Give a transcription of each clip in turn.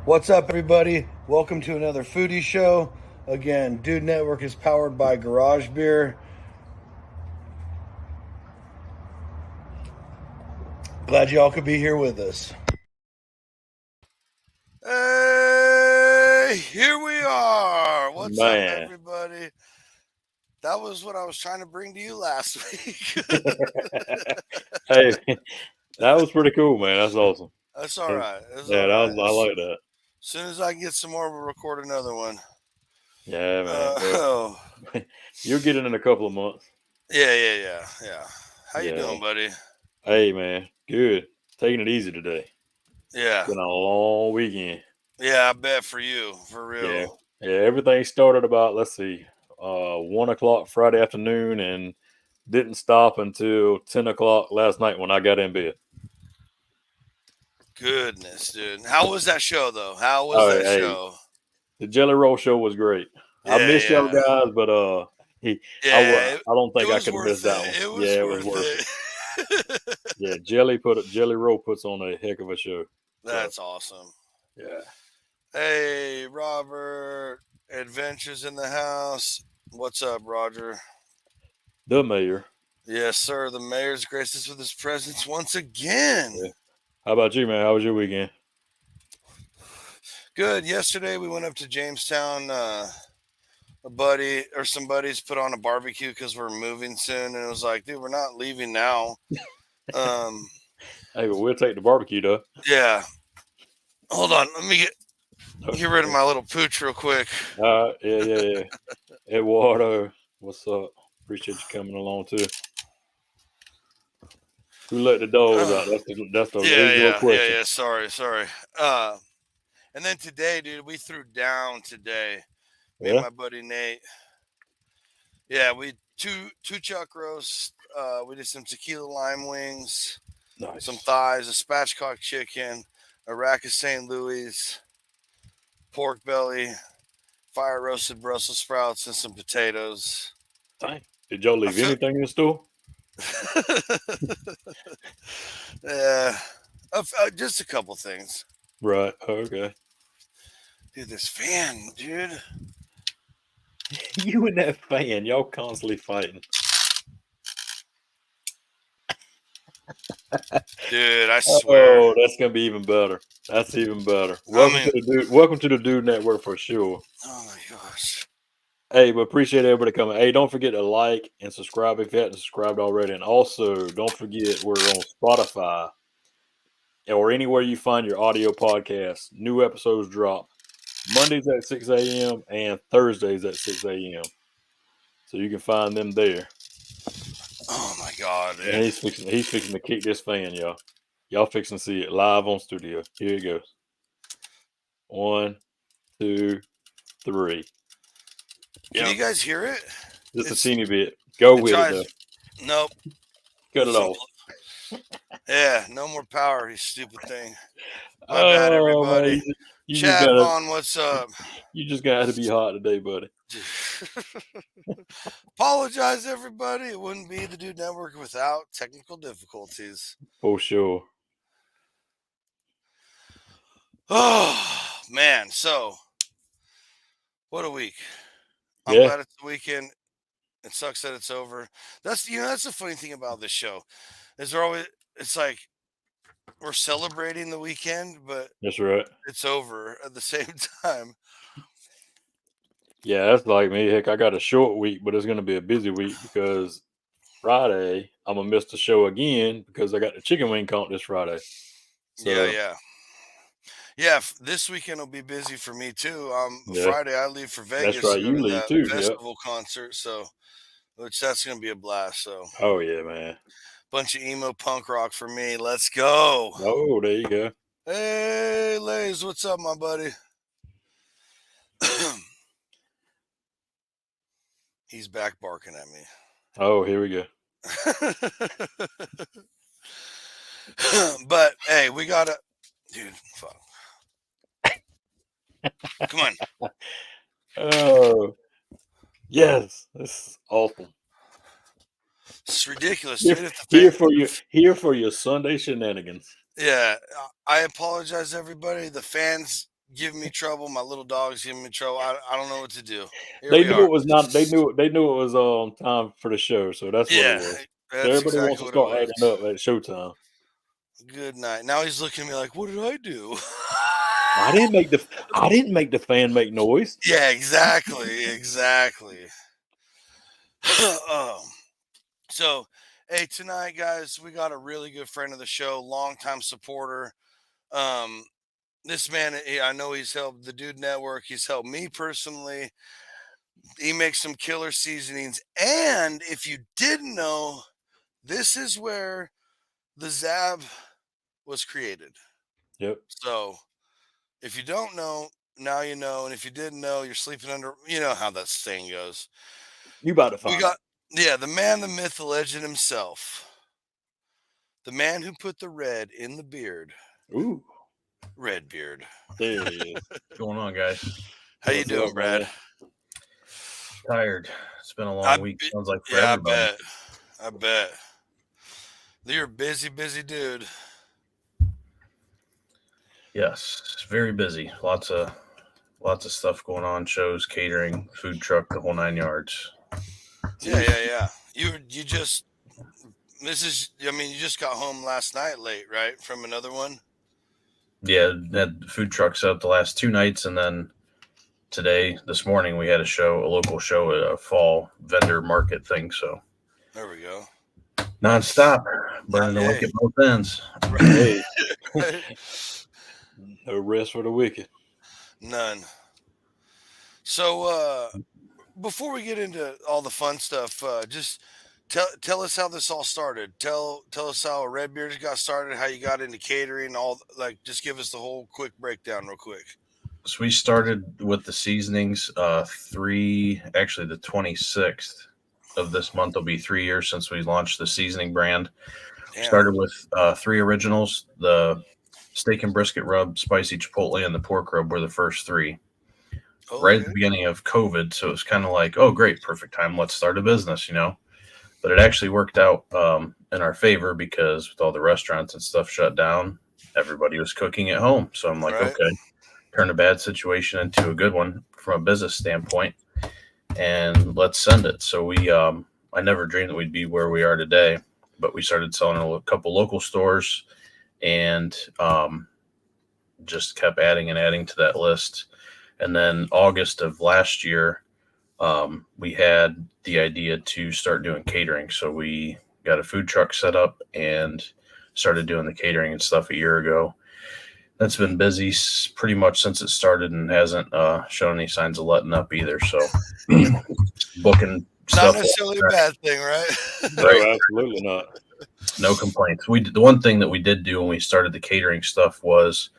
What's up, everybody? Welcome to another Foodie Show. Again, Dude Network is powered by Garage Beer. Glad y'all could be here with us. Hey, here we are. What's up, Man, everybody? That was what I was trying to bring to you last week. hey, that was pretty cool, man. That's awesome. That's all right. That's Yeah, all right. I like that. As soon as I get some more, we'll record another one. Yeah, man. Oh, You'll get it in a couple of months. yeah. How you Yeah. doing, buddy? Hey, man. Good. Taking it easy today. Yeah. Been a long weekend. Yeah, I bet for you, for Yeah. real. Yeah. Everything started about, let's see, 1 o'clock Friday afternoon and didn't stop until 10 o'clock last night when I got in bed. Goodness, dude. How was that show, though? How was Oh, that hey, show? the Jelly Roll show was great. I Yeah, missed y'all yeah. guys, but he, Yeah, I don't it think I was could have worth missed that one. it. It was Yeah, it was worth worth it. it. Yeah, Jelly Roll puts on a heck of a show. So That's awesome. yeah, Hey, Robert. Adventures in the house. What's up, Roger? the mayor. Yes, sir. The mayor's graced us with his presence once again. Yeah. How about you, man? How was your weekend? Good. Yesterday we went up to Jamestown. A buddy or some buddies put on a barbecue because we're moving soon, and it was like, dude, we're not leaving now. Um, Hey, but we'll take the barbecue though. yeah. Hold on. Let me Okay. get rid of my little pooch real quick. Yeah. Eduardo, what's up? Appreciate you coming along too. Who let the dogs out? That's the age-old question. Yeah. Sorry. And then today, dude, we threw down today. Me and Yeah, my buddy Nate. Yeah, we two chuck roasts. We did some tequila lime wings, some nice. thighs, a spatchcock chicken, a rack of St. Louis, pork belly, fire roasted Brussels sprouts, and some potatoes. Dang. Did y'all I leave feel. anything in the store? Yeah, just a couple things. Right. Okay. Dude, this fan, dude. You and that fan, y'all constantly fighting. Dude, I swear. Oh, that's gonna be even better. That's even better. I mean, Welcome to the Dude Network for sure. oh my gosh. Hey, but appreciate everybody coming. Hey, don't forget to like and subscribe if you haven't subscribed already. And also, don't forget we're on Spotify or anywhere you find your audio podcast. New episodes drop Mondays at 6 a.m. and Thursdays at 6 a.m. So you can find them there. Oh my god, And dude. he's fixing to kick this fan, y'all. Y'all fixing to see it live on studio. Here it goes. 1, 2, 3. Can Yep. you guys hear it? Just a It's teeny bit. Go it with it though. tries. Nope. Cut it off. Yeah, no more power, you stupid thing. My bad, Oh man, everybody. you just Chad gotta Vaughn, what's up? you just gotta be hot today, buddy. Apologize, everybody. It wouldn't be the Dude Network without technical difficulties. For sure. Oh man, so what a week. I'm Yeah, glad it's the weekend. It sucks that it's over. That's the funny thing about this show. Is there always it's like we're celebrating the weekend, but that's right. it's over at the same time. Yeah, that's like me. Heck, I got a short week, but it's gonna be a busy week because Friday I'm gonna miss the show again because I got the chicken wing comp this Friday. Yeah, So yeah. Yeah, this weekend will be busy for me too. yeah, Friday I leave for that's Vegas to right. go You to leave that too. Yep. festival concert, so which that's gonna be a blast. So Oh yeah, man. bunch of emo punk rock for me. Let's go. Oh, there you go. Hey, Lays, what's up, my buddy? He's back barking at me. Oh, here we go. But hey, we gotta, dude. Fuck. Come on. Oh yes, this is awesome. It's ridiculous, Here, dude. If the fan, here for your Sunday shenanigans. yeah, I apologize, everybody. The fans giving me trouble. My little dog's giving me trouble. I don't know what to do. Here They we knew are. it was not. They knew it was time for the show, so that's what it Yeah, was. So that's everybody wants exactly to what it start was. acting up at showtime. Good night. Now he's looking at me like, what did I do? I didn't make the fan make noise. Yeah, exactly. um, so, hey, tonight, guys, we got a really good friend of the show, longtime supporter. This man, I know he's helped the Dude Network. He's helped me personally. He makes some killer seasonings. And if you didn't know, this is where the Zab was created. Yep. So if you don't know, now you know. And if you didn't know, you're sleeping under, you know how that saying goes. You about to We find got, out. yeah, the man, the myth, the legend himself. The man who put the red in the beard. Ooh, Redbeard. there he is. What's going on, guys? How you What's doing, up, Brad? man? Tired. It's been a long week. Sounds like for yeah, everybody. I bet. You're a busy dude. Yes, it's very busy. Lots of stuff going on. Shows, catering, food truck, the whole 9 yards. Yeah. You just you just got home last night late, right? From another one? Yeah, had food trucks out the last 2 nights, and then this morning, we had a local show, a fall vendor market thing. So There we go. nonstop, burning the wick at both ends. Hey, no rest for the wicked. None. So before we get into all the fun stuff, just tell us how this all started. Tell us how Redbeard got started, how you got into catering, just give us the whole quick breakdown real quick. So we started with the seasonings. The 26th of this month will be 3 years since we launched the seasoning brand. Damn. Started with 3 originals: the steak and brisket rub, spicy chipotle, and the pork rub were the first 3. Right at the beginning of COVID, so it was kind of like, oh, great, perfect time. Let's start a business, But it actually worked out in our favor because with all the restaurants and stuff shut down, everybody was cooking at home. So I'm like, okay, turn a bad situation into a good one from a business standpoint, and let's send it. So I never dreamed that we'd be where we are today, but we started selling a couple local stores and just kept adding to that list. And then August of last year, we had the idea to start doing catering. So we got a food truck set up and started doing the catering and stuff a year ago. That's been busy pretty much since it started and hasn't shown any signs of letting up either. So booking stuff. Not necessarily a bad thing, right? No, absolutely not. No complaints. The one thing that we did do when we started the catering stuff was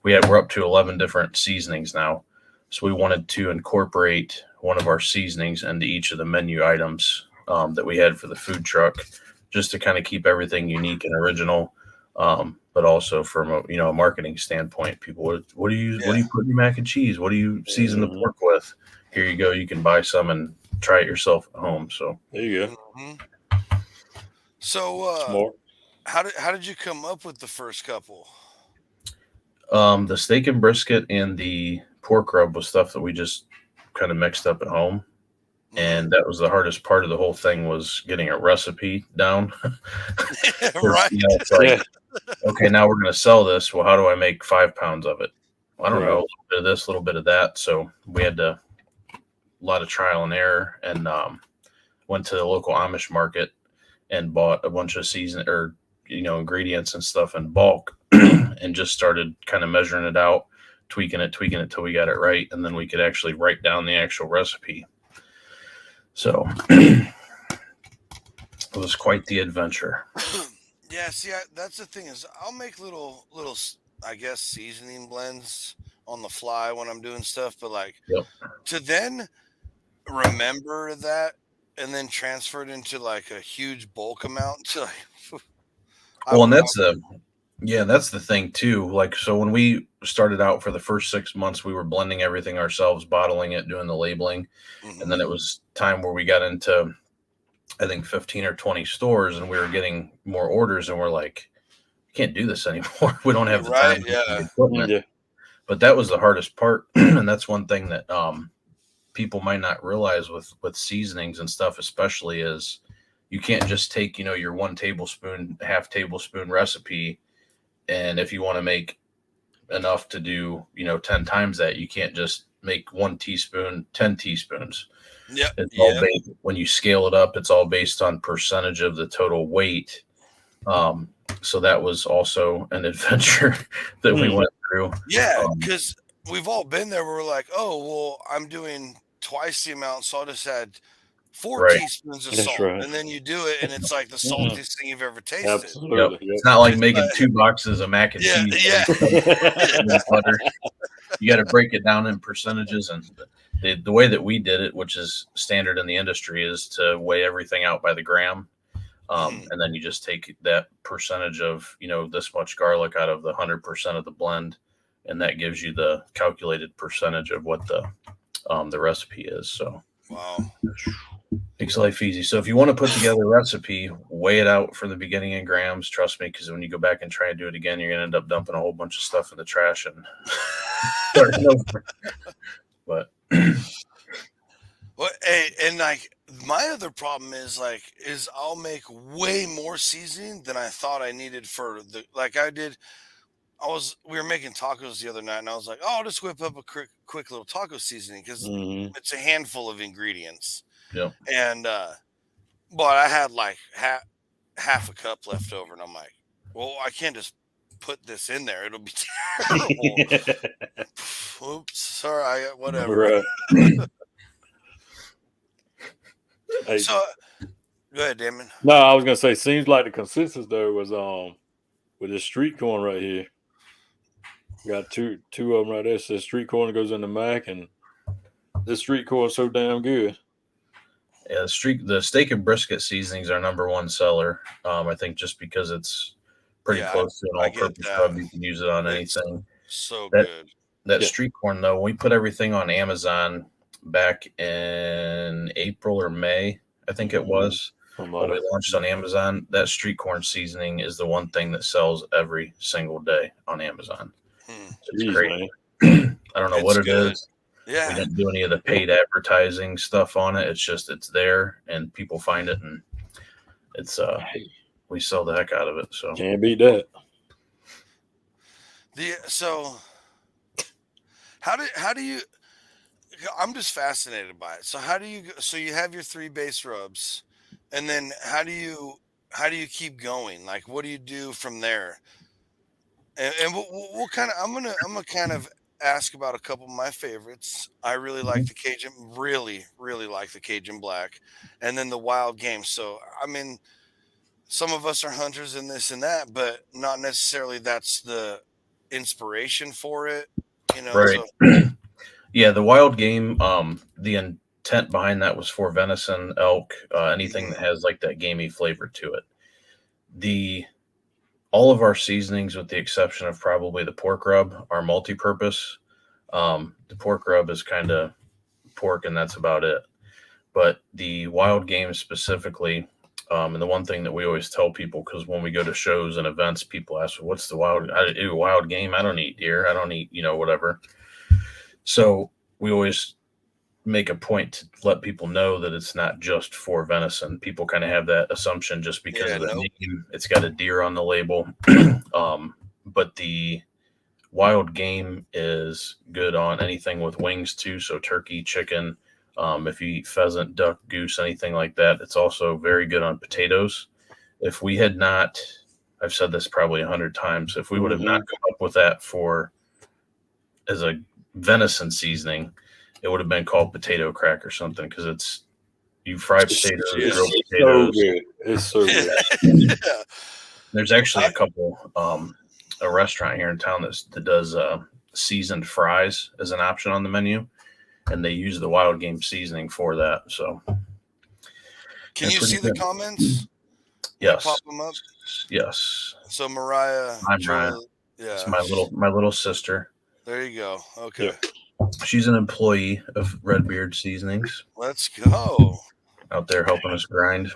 we're up to 11 different seasonings now. So we wanted to incorporate one of our seasonings into each of the menu items that we had for the food truck, just to kind of keep everything unique and original. But also from a marketing standpoint, people, what do you put in your mac and cheese? What do you season the pork with? Here you go. You can buy some and try it yourself at home. So there you go. Mm-hmm. So smart. How did you come up with the first couple? The steak and brisket and the pork rub was stuff that we just kind of mixed up at home. And that was the hardest part of the whole thing, was getting a recipe down. Right. It's like, okay, now we're going to sell this. Well, how do I make 5 pounds of it? Well, I don't know, a little bit of this, a little bit of that. So we had a lot of trial and error, and went to the local Amish market and bought a bunch of ingredients and stuff in bulk and just started kind of measuring it out, tweaking it till we got it right. And then we could actually write down the actual recipe. So it was quite the adventure. Yeah, see, that's the thing, is I'll make little, I guess, seasoning blends on the fly when I'm doing stuff, but to then remember that and then transfer it into like a huge bulk amount to and that's the thing too. Like, so when we started out for the first 6 months, we were blending everything ourselves, bottling it, doing the labeling. Mm-hmm. And then it was time where we got into, I think, 15 or 20 stores, and we were getting more orders, and we're like, we can't do this anymore. We don't have the time. Yeah. The equipment. Yeah. But that was the hardest part, and that's one thing that people might not realize with seasonings and stuff, especially, is you can't just take your 1 tablespoon, half tablespoon recipe, and if you want to make enough to do 10 times that, you can't just make 1 teaspoon 10 teaspoons. Yeah, it's all based, when you scale it up, it's all based on percentage of the total weight. So that was also an adventure that we went through. Yeah, because we've all been there where we're like, oh, well, I'm doing twice the amount, so I'll just add 4 teaspoons of salt. Right. And then you do it, and it's like the saltiest thing you've ever tasted. Absolutely. It's not like making 2 boxes of mac and cheese. Yeah. Butter. You got to break it down in percentages. And the way that we did it, which is standard in the industry, is to weigh everything out by the gram. And then you just take that percentage of, this much garlic out of the 100% of the blend, and that gives you the calculated percentage of what the recipe is. So, wow, makes life easy. So if you want to put together a recipe, weigh it out from the beginning in grams. Trust me, because when you go back and try and do it again, you're going to end up dumping a whole bunch of stuff in the trash and starting over. But well, hey, and like my other problem is I'll make way more seasoning than I thought I needed for the I did. We were making tacos the other night, and I was like, oh, I'll just whip up a quick little taco seasoning because it's a handful of ingredients. Yeah. And but I had like half a cup left over, and I'm like, well, I can't just put this in there; it'll be terrible. Oops, sorry, whatever. Right. Hey. So, go ahead, Damon. No, I was gonna say, seems like the consensus there was with this street corn right here. Got two of them right there. Says street corn goes in the mac, and this street corn is so damn good. Yeah, the steak and brisket seasonings are number 1 seller. I think just because it's pretty close to an all-purpose rub, you can use it on anything. So good. That street corn, though, we put everything on Amazon back in April or May, I think it was. When we launched on Amazon. That street corn seasoning is the one thing that sells every single day on Amazon. It's great. I don't know what it is. Yeah. We didn't do any of the paid advertising stuff on it. It's just it's there and people find it, and it's we sell the heck out of it. So can't beat that. So how do you? I'm just fascinated by it. So how do you? So you have your 3 base rubs, and then how do you keep going? Like, what do you do from there? And we'll kind of I'm gonna kind of ask about a couple of my favorites. I really like the Cajun, really like the Cajun Black, and then the Wild Game. So I mean, some of us are hunters in this and that, but not necessarily that's the inspiration for it. Right. So. Yeah, the Wild Game. The intent behind that was for venison, elk, anything that has like that gamey flavor to it. All of our seasonings, with the exception of probably the pork rub, are multi-purpose. The pork rub is kind of pork, and that's about it. But the Wild Game specifically, and the one thing that we always tell people, because when we go to shows and events, people ask, "What's the Wild Game? I don't eat deer. I don't eat whatever." So we always make a point to let people know that it's not just for venison. People kind of have that assumption just because of the name. It's got a deer on the label. But the Wild Game is good on anything with wings too. So turkey, chicken, if you eat pheasant, duck, goose, anything like that. It's also very good on potatoes. If we had not, I've said this probably 100 times, if we would have not come up with that as a venison seasoning, it would have been called potato crack or something, because it's you fry potatoes, grilled potatoes. So good. It's so good. Yeah. There's actually a restaurant here in town that does seasoned fries as an option on the menu, and they use the Wild Game seasoning for that. So, can you see the comments? Yes. Pop them up. Yes. So Mariah. I'm Mariah. Yeah. It's my little sister. There you go. Okay. Yeah. She's an employee of Redbeard Seasonings. Let's go. Out there helping us grind.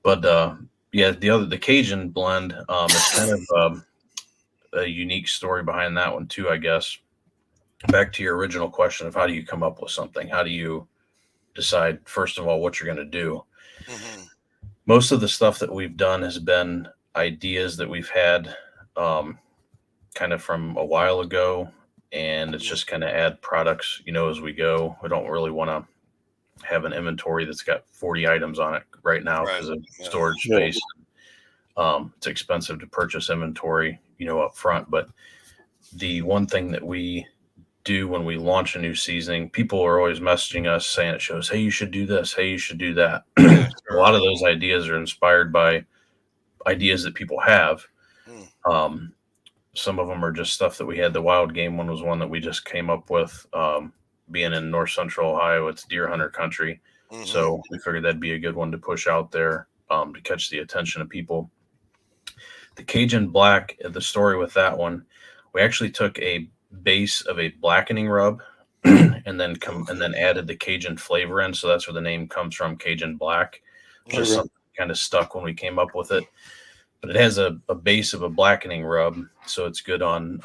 But the Cajun blend is kind of a unique story behind that one too, I guess. Back to your original question of how do you come up with something? How do you decide, first of all, what you're going to do? Mm-hmm. Most of the stuff that we've done has been ideas that we've had kind of from a while ago, and it's just kind of add products, as we go. We don't really want to have an inventory that's got 40 items on it right now because of storage space. It's expensive to purchase inventory, up front. But the one thing that we do when we launch a new seasoning, people are always messaging us saying it shows, hey, you should do this. Hey, you should do that. A lot of those ideas are inspired by ideas that people have. Some of them are just stuff that we had. The wild game one was one that we just came up with. Being in north central Ohio, it's deer hunter country. So we figured that'd be a good one to push out there to catch the attention of people. The Cajun Black, the story with that one, we actually took a base of a blackening rub and then added the Cajun flavor in. So that's where the name comes from, Cajun Black. Just something kind of stuck when we came up with it. But it has a base of a blackening rub, so it's good on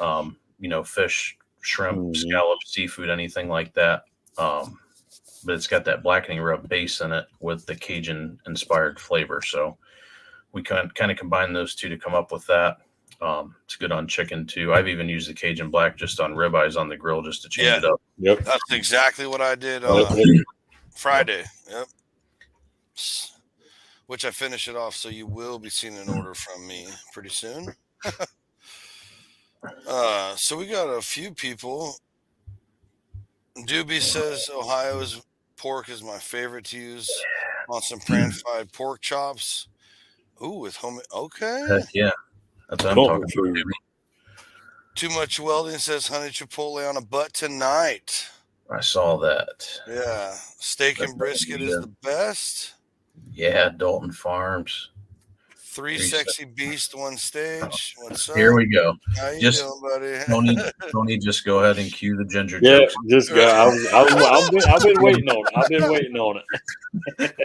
fish, shrimp, scallops, seafood, anything like that. But it's got that blackening rub base in it with the Cajun inspired flavor. So we kind of combine those two to come up with that. It's good on chicken too. I've even used the Cajun Black just on ribeyes on the grill just to change it up. Yep, that's exactly what I did Friday. Yep. Which I finish it off, so you will be seeing an order from me pretty soon. So we got a few people. Doobie says Ohio's pork is my favorite to use on some pan-fried pork chops. Ooh, with homemade. Okay. Heck yeah, that's what I'm talking about. Too Much Welding says honey chipotle on a butt tonight. I saw that. Yeah, steak and brisket is the best. Yeah, Dalton Farms. Three sexy beasts, one stage. What's up? Here we go. How you doing, buddy? Tony, just go ahead and cue the ginger yeah, jokes. Just go. I've been waiting on it. I've been waiting on it.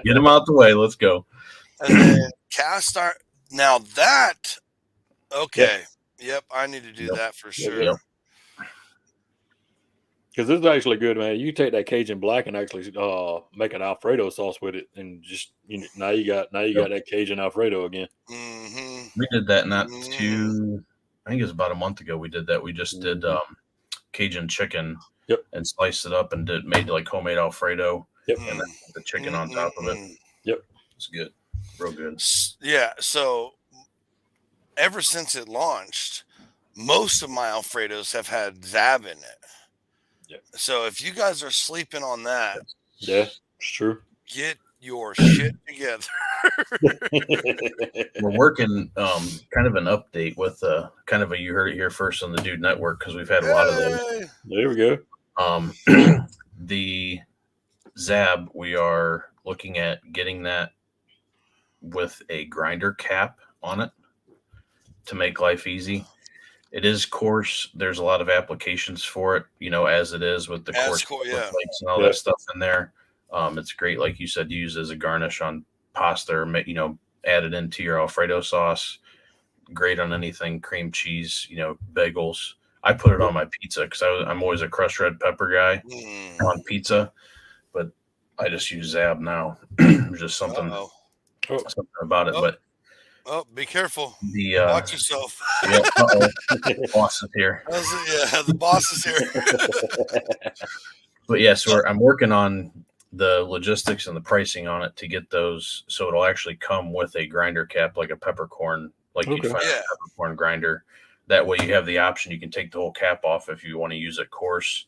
Get them out the way. Let's go. And then cast iron. Now that, okay. Yep, I need to do that for sure. Yep. Because this is actually good, man. You take that Cajun Black and actually make an Alfredo sauce with it, and just now you got that Cajun Alfredo again. We did that not too. I think it was about a month ago. We did that. We just did Cajun chicken and sliced it up and made like homemade Alfredo. And then the chicken on top of it. Yep, it's good, real good. Yeah. So ever since it launched, most of my Alfredos have had Zab in it. So if you guys are sleeping on that, it's true. Get your shit together. We're working kind of an update with kind of you heard it here first on the Dude Network because we've had a lot of those. There we go. The Zab, we are looking at getting that with a grinder cap on it to make life easy. It is coarse. There's a lot of applications for it, as it is with the coarse plates and all that stuff in there. It's great, like you said, to use as a garnish on pasta or, add it into your Alfredo sauce. Great on anything, cream cheese, bagels. I put it on my pizza because I'm always a crushed red pepper guy on pizza, but I just use Zab now. There's just something about it, but. Oh, be careful. Watch yourself. The boss is here. The boss is here. But so I'm working on the logistics and the pricing on it to get those so it'll actually come with a grinder cap like a peppercorn, like you find a peppercorn grinder. That way you have the option. You can take the whole cap off if you want to use it coarse,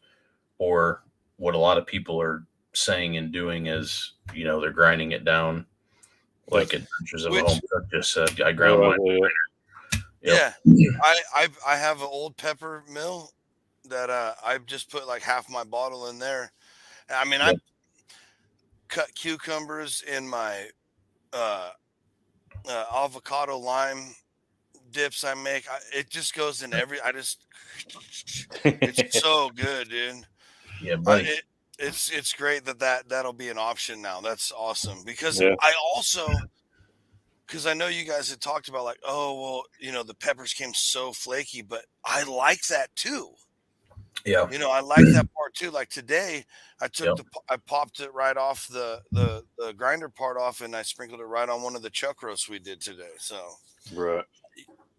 or what a lot of people are saying and doing is, they're grinding it down. Like Adventures of a Home Cook just said, I ground mine. Yeah, I have an old pepper mill that I've just put like half my bottle in there. I mean, I cut cucumbers in my avocado lime dips I make. It just goes in it's so good, dude. Yeah, buddy. It's great that'll be an option now. That's awesome because I also because I know you guys had talked about like, oh well, the peppers came so flaky, but I like that too. Yeah. I like that part too. Like today, I took Yep. I popped it right off the grinder part off, and I sprinkled it right on one of the chuck roasts we did today. So Right.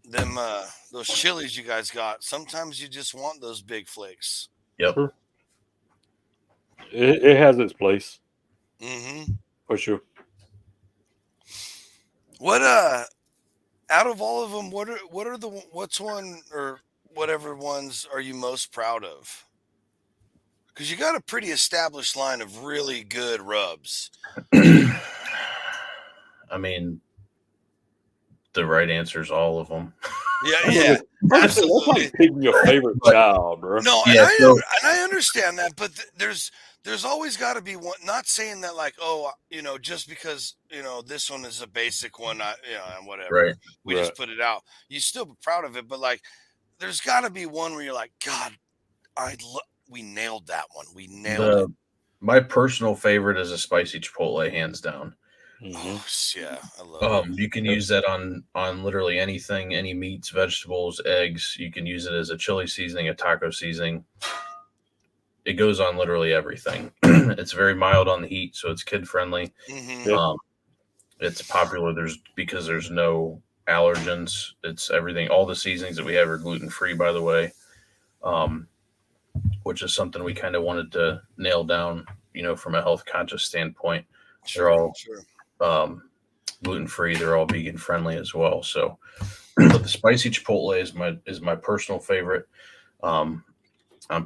them those chilies you guys got, sometimes you just want those big flakes. Yep. Sure. It has its place. Mm-hmm. For sure. What out of all of them, what's one or whatever ones are you most proud of? Because you got a pretty established line of really good rubs. I mean, the right answer is all of them. Yeah, absolutely. That's like picking your favorite child, bro. No, Yeah, and I understand that, but there's always got to be one. Not saying that like, oh, just because this one is a basic one, and whatever, Right. we just put it out. You still be proud of it, but like, there's got to be one where you're like, God, we nailed that one. We nailed it. My personal favorite is a spicy chipotle, hands down. Oh yeah, I love it. You can use that on literally anything, any meats, vegetables, eggs. You can use it as a chili seasoning, a taco seasoning. It goes on literally everything. It's very mild on the heat, so it's kid friendly. Mm-hmm. It's popular. Because there's no allergens. It's everything. All the seasonings that we have are gluten free, by the way, which is something we kind of wanted to nail down. From a health conscious standpoint, they're all gluten free. They're all vegan friendly as well. So, but the spicy chipotle is my personal favorite. I'm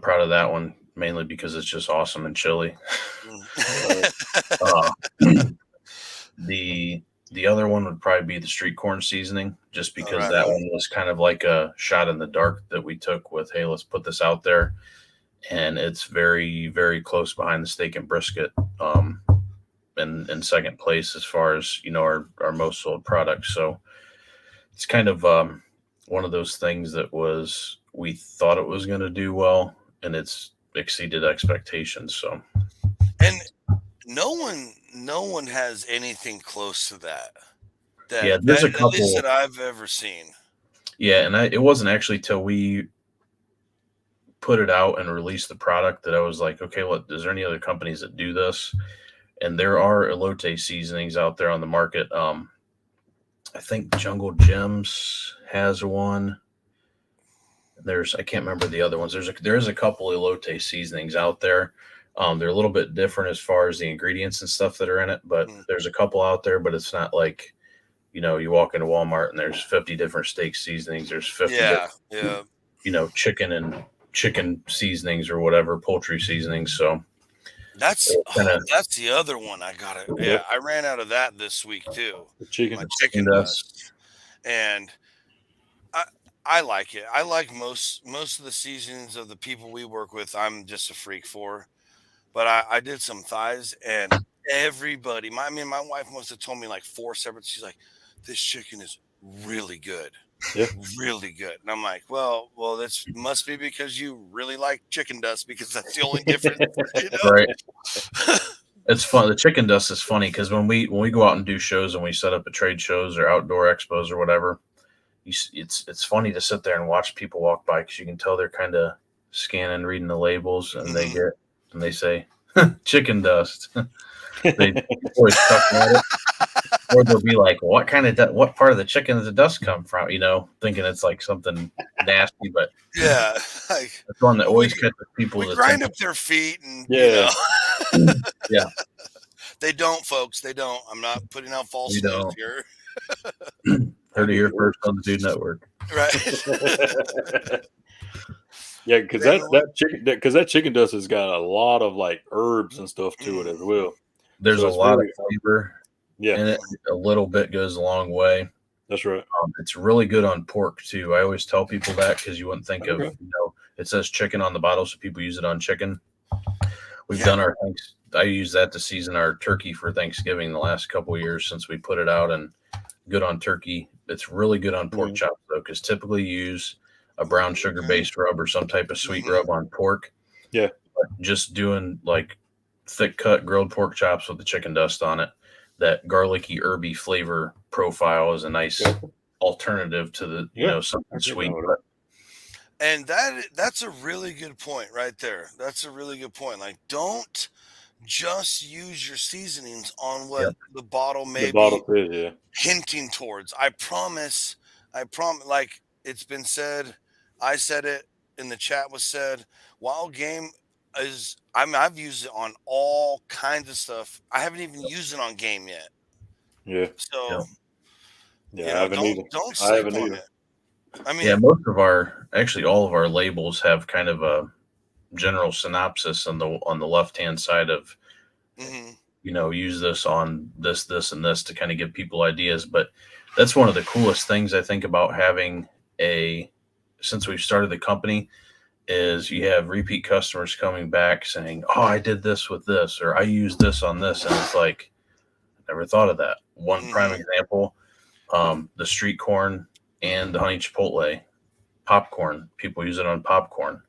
proud of that one mainly because it's just awesome and chili. The other one would probably be the street corn seasoning, just because that one was kind of like a shot in the dark that we took with, hey, let's put this out there, and it's very, very close behind the steak and brisket. In second place as far as our most sold products. So it's kind of one of those things that we thought it was going to do well, and it's exceeded expectations. So, and no one has anything close to that. Yeah, there's a couple at least that I've ever seen. Yeah, and it wasn't actually till we put it out and released the product that I was like, okay, is there any other companies that do this? And there are elote seasonings out there on the market. I think Jungle Gems has one. I can't remember the other ones. There's a couple elote seasonings out there. They're a little bit different as far as the ingredients and stuff that are in it, but there's a couple out there. But it's not like, you walk into Walmart and there's 50 different steak seasonings. There's 50 different, chicken seasonings or whatever, poultry seasonings. So. That's the other one I got it. Yeah, I ran out of that this week too. The chicken dust, and I like it. I like most of the seasonings of the people we work with. I'm just a freak for, but I did some thighs, and everybody. My wife must have told me like 4 separate. She's like, "This chicken is really good." Yeah, really good. And I'm like, well, this must be because you really like chicken dust, because that's the only difference. Right. It's fun. The chicken dust is funny because when we go out and do shows and we set up at trade shows or outdoor expos or whatever, it's funny to sit there and watch people walk by because you can tell they're kind of scanning, reading the labels, and they say chicken dust. They always chuckle at it. Or they'll be like, what part of the chicken does the dust come from? Thinking it's like something nasty, but yeah, like that's one that always catches people. We grind up their feet, and yeah. They don't, folks. They don't. I'm not putting out false news here. Heard it here first on the Dude Network, right? Yeah, because that chicken dust has got a lot of like herbs and stuff to it as well. There's a lot of flavor. Yeah, and a little bit goes a long way. That's right. It's really good on pork too. I always tell people that because you wouldn't think of, it says chicken on the bottle, so people use it on chicken. We've done I use that to season our turkey for Thanksgiving the last couple of years since we put it out, and good on turkey. It's really good on pork chops though, because typically you use a brown sugar based rub or some type of sweet rub on pork. Yeah, but just doing like thick cut grilled pork chops with the chicken dust on it that garlicky, herby flavor profile is a nice alternative to the, something sweet. And that's a really good point right there. That's a really good point. Like, don't just use your seasonings on what the bottle may be says, hinting towards. I promise, like it's been said, I said it in the chat was said, wild game I've used it on all kinds of stuff. I haven't even used it on game yet. Yeah. So I haven't either. don't sleep on it. I mean, most of all of our labels have kind of a general synopsis on the left hand side of, use this on this, and this to kind of give people ideas. But that's one of the coolest things I think about having since we've started the company, is you have repeat customers coming back saying, "Oh, I did this with this," or "I used this on this," and it's like, I never thought of that. One prime example, the street corn and the honey chipotle popcorn. People use it on popcorn,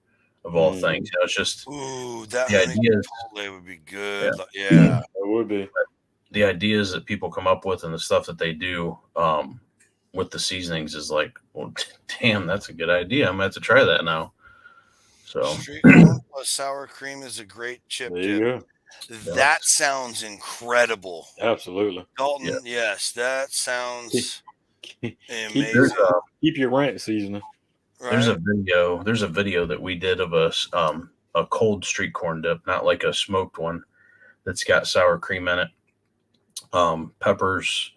of all things. It's just that the honey ideas. chipotle would be good. Yeah, it would be. The ideas that people come up with and the stuff that they do with the seasonings is like, well, damn, that's a good idea. I'm gonna have to try that now. So street corn plus sour cream is a great chip there dip. You go. That sounds incredible. Absolutely. Dalton, yes, that sounds amazing. Keep your ranch seasoning. Right? There's a video that we did of a cold street corn dip, not like a smoked one, that's got sour cream in it, peppers,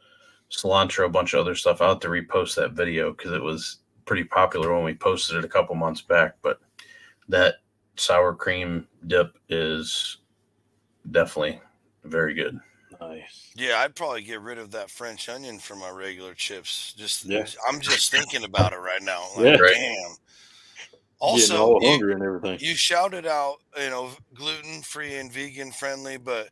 cilantro, a bunch of other stuff. I'll have to repost that video because it was pretty popular when we posted it a couple months back. But that sour cream dip is definitely very good. Nice. Yeah, I'd probably get rid of that French onion for my regular chips. I'm just thinking about it right now. Like, damn. Also, getting all hungry and everything. You shouted out, gluten free and vegan friendly, but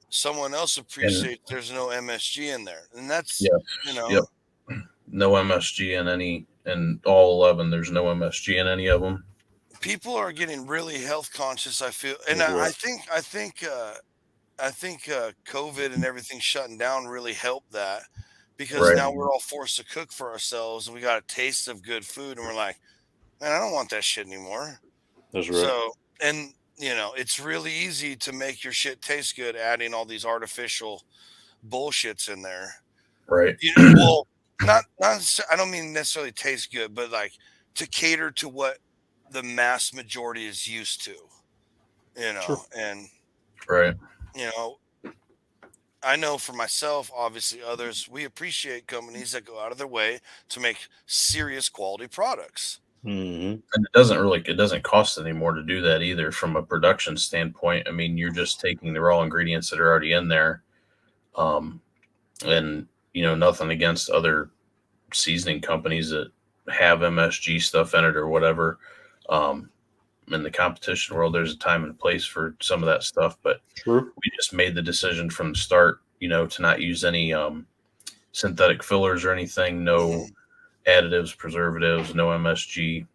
someone else appreciates there's no MSG in there, and that's no MSG in all 11. There's no MSG in any of them. People are getting really health conscious, I feel, and I think COVID and everything shutting down really helped that, because now we're all forced to cook for ourselves and we got a taste of good food and we're like, man, I don't want that shit anymore. That's right. So, and it's really easy to make your shit taste good adding all these artificial bullshits in there. Right. Well, not I don't mean necessarily taste good, but like to cater to what the mass majority is used to, Sure. and right. I know for myself, obviously others, we appreciate companies that go out of their way to make serious quality products. And it doesn't cost anymore to do that either from a production standpoint. I mean, you're just taking the raw ingredients that are already in there. And nothing against other seasoning companies that have MSG stuff in it or whatever. In the competition world, there's a time and place for some of that stuff, but we just made the decision from the start, to not use any synthetic fillers or anything, no additives, preservatives, no MSG,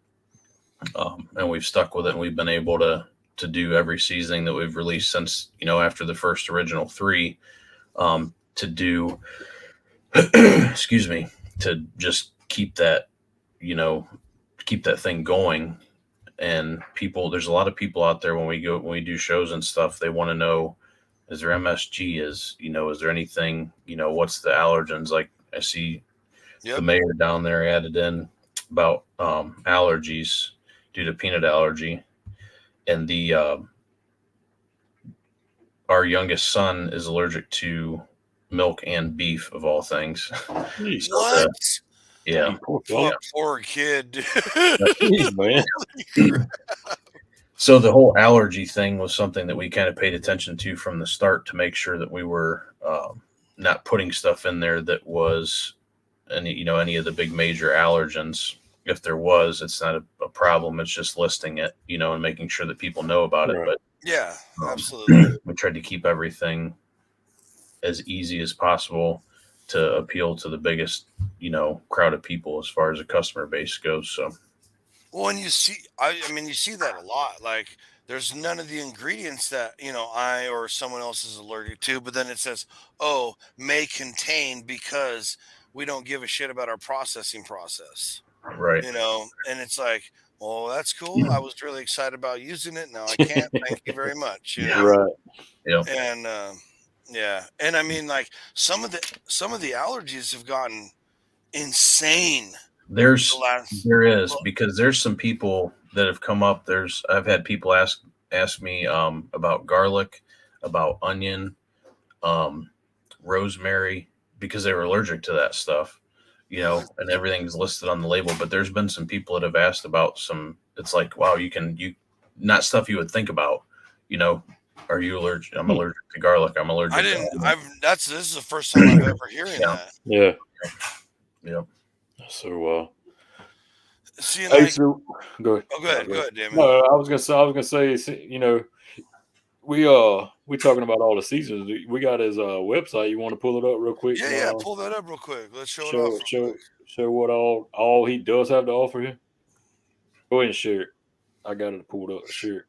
and we've stuck with it. And we've been able to do every seasoning that we've released since after the first original 3, to do excuse me, to just keep that thing going. And there's a lot of people out there when we do shows and stuff, they want to know, is there MSG? Is there anything, what's the allergens? Like I see the mayor down there added in about allergies due to peanut allergy. And our youngest son is allergic to milk and beef, of all things. What? Yeah. Poor kid. Jeez, man. So the whole allergy thing was something that we kind of paid attention to from the start to make sure that we were not putting stuff in there that was any of the big major allergens. If there was, it's not a problem. It's just listing it, and making sure that people know about it. But yeah, absolutely. We tried to keep everything as easy as possible to appeal to the biggest, crowd of people as far as the customer base goes. So, well, and you see, you see that a lot. Like there's none of the ingredients that, I or someone else is allergic to, but then it says, oh, may contain, because we don't give a shit about our processing process, Right. and it's like, well, that's cool. I was really excited about using it. Now I can't. Thank you very much. Right. Yeah. And yeah, and I mean, like some of the allergies have gotten insane. There is, because there's some people that have come up. I've had people ask me about garlic, about onion, rosemary, because they were allergic to that stuff, and everything's listed on the label. But there's been some people that have asked about some. It's like, wow, you not stuff you would think about, Are you allergic? I'm allergic to garlic. I'm allergic. I didn't. This is the first time I've ever hearing that. Yeah. Yeah. So, see, hey, so go ahead. Oh, go ahead. Go ahead, Damon. No, I was gonna say, we talking about all the seasons. We got his website. You want to pull it up real quick? Yeah, pull that up real quick. Let's show it off. Show what all he does have to offer here. Go ahead and share it. I got it pulled up. Share it.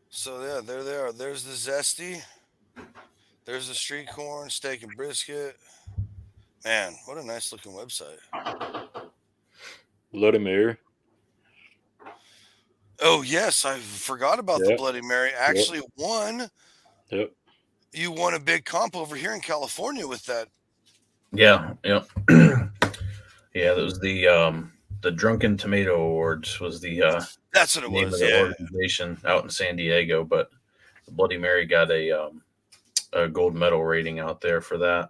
So yeah, there they are. There's the zesty. There's the street corn, steak and brisket. Man, what a nice looking website. Bloody Mary. Oh yes, I forgot about the Bloody Mary. Actually won. Yep. You won a big comp over here in California with that. Yeah. Yep. Yeah, that was the Drunken Tomato Awards was the that's what it name was. of the organization out in San Diego, but the Bloody Mary got a gold medal rating out there for that.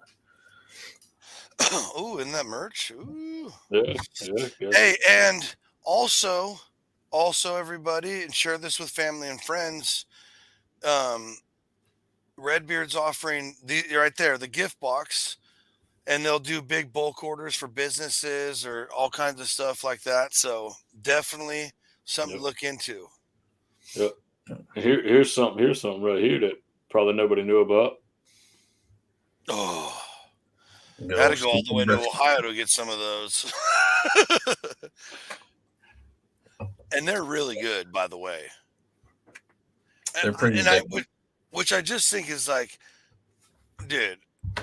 Oh, isn't that merch? Ooh. Yeah. Hey, and also everybody, and share this with family and friends. Redbeard's offering the gift box, and they'll do big bulk orders for businesses or all kinds of stuff like that. So definitely something to look into. Yep. Here's something right here that probably nobody knew about. Oh, had to go all the way to Ohio to get some of those. And they're really good, by the way. They're pretty good. Which I just think is like, dude,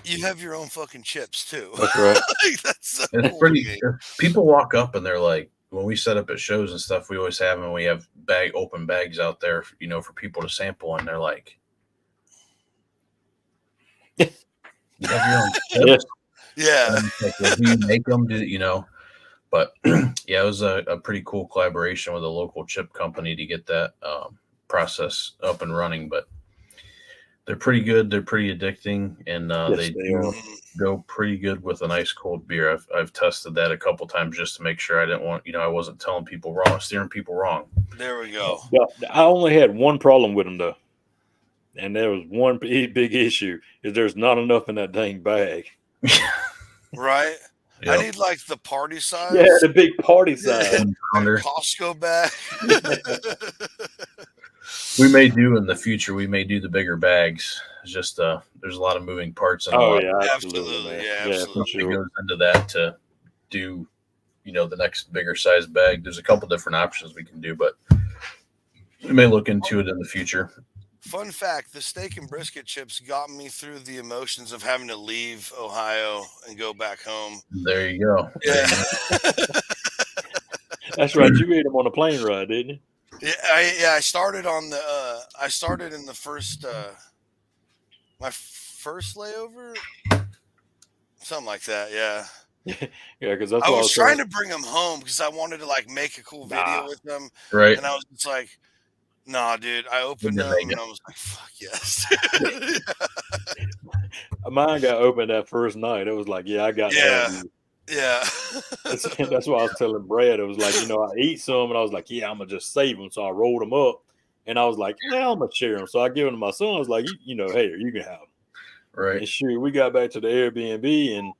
you have your own fucking chips too. That's right. That's so it's cool. Pretty. People walk up and they're like, when we set up at shows and stuff, we always have them. We have open bags out there, for people to sample, and they're like, "You have your own chips?" Yeah. Like, well, do you make them? But yeah, it was a pretty cool collaboration with a local chip company to get that process up and running. But they're pretty good. They're pretty addicting, and they go pretty good with a nice cold beer. I've tested that a couple times just to make sure I wasn't telling people wrong, steering people wrong. There we go. I only had one problem with them though, and there was one big issue: is there's not enough in that dang bag. Right. Yep. I need like the party size. Yeah, the big party size. Costco bag. We may do in the future. We may do the bigger bags. It's just there's a lot of moving parts. And Absolutely. It goes into that to do, the next bigger size bag. There's a couple different options we can do, but we may look into it in the future. Fun fact: the steak and brisket chips got me through the emotions of having to leave Ohio and go back home. There you go. Yeah. That's right. You ate them on a plane ride, didn't you? Yeah, I started on the. I started in the first. My first layover, something like that. Yeah. Yeah, because I was trying to bring them home because I wanted to like make a cool video with them. Right. And I was just like, nah, dude. I opened them and I was like, fuck yes. Mine got opened that first night. It was like, I got Yeah. That's why I was telling Brad. It was like, I eat some, and I was like, I'm gonna just save them. So I rolled them up, and I was like, I'm gonna share them. So I give them to my son. I was like, hey, you can have them. Right. And shoot, we got back to the Airbnb, and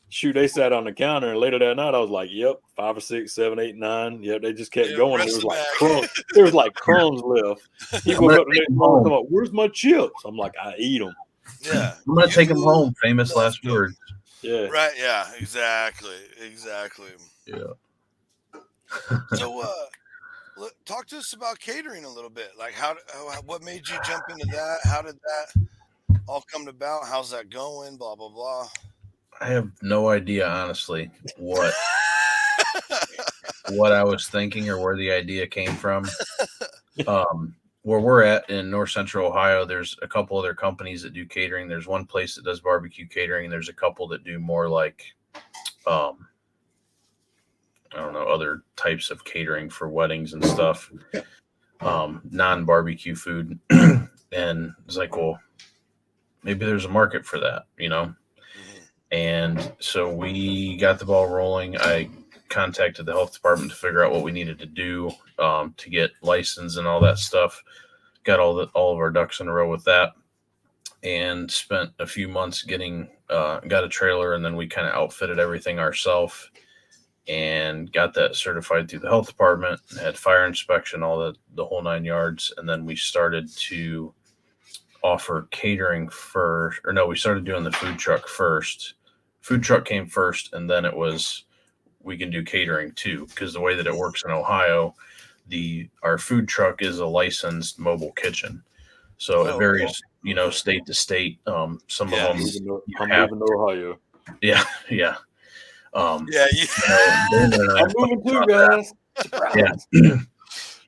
shoot, they sat on the counter, and later that night, I was like, 5 or 6, 7, 8, 9. Yep, they just kept going. There was like crumbs. There was like crumbs left. He woke up the next morning, like, where's my chips? I'm like, I eat them. Yeah, I'm gonna take them home. Famous last words. Yeah. Right. Yeah. Exactly. Yeah. So, talk to us about catering a little bit. Like, what made you jump into that? How did that all come about? How's that going? Blah blah blah. I have no idea, honestly, what I was thinking or where the idea came from. Where we're at in North Central Ohio, there's a couple other companies that do catering. There's one place that does barbecue catering, and there's a couple that do more like, I don't know, other types of catering for weddings and stuff, non-barbecue food. And it's like, well, maybe there's a market for that, you know? Mm-hmm. And so we got the ball rolling. I contacted the health department to figure out what we needed to do to get licensed and all that stuff. Got all of our ducks in a row with that, and spent a few months getting got a trailer, and then we kind of outfitted everything ourselves and got that certified through the health department. Had fire inspection, all the whole 9 yards, and then we started to offer catering first. Or no, we started doing the food truck first. Food truck came first, and then it was we can do catering too, because the way that it works in Ohio, our food truck is a licensed mobile kitchen, so it varies, you know, state to state. Some of them, I'm moving to Ohio. yeah. Yeah, I'm moving too, guys. Yeah.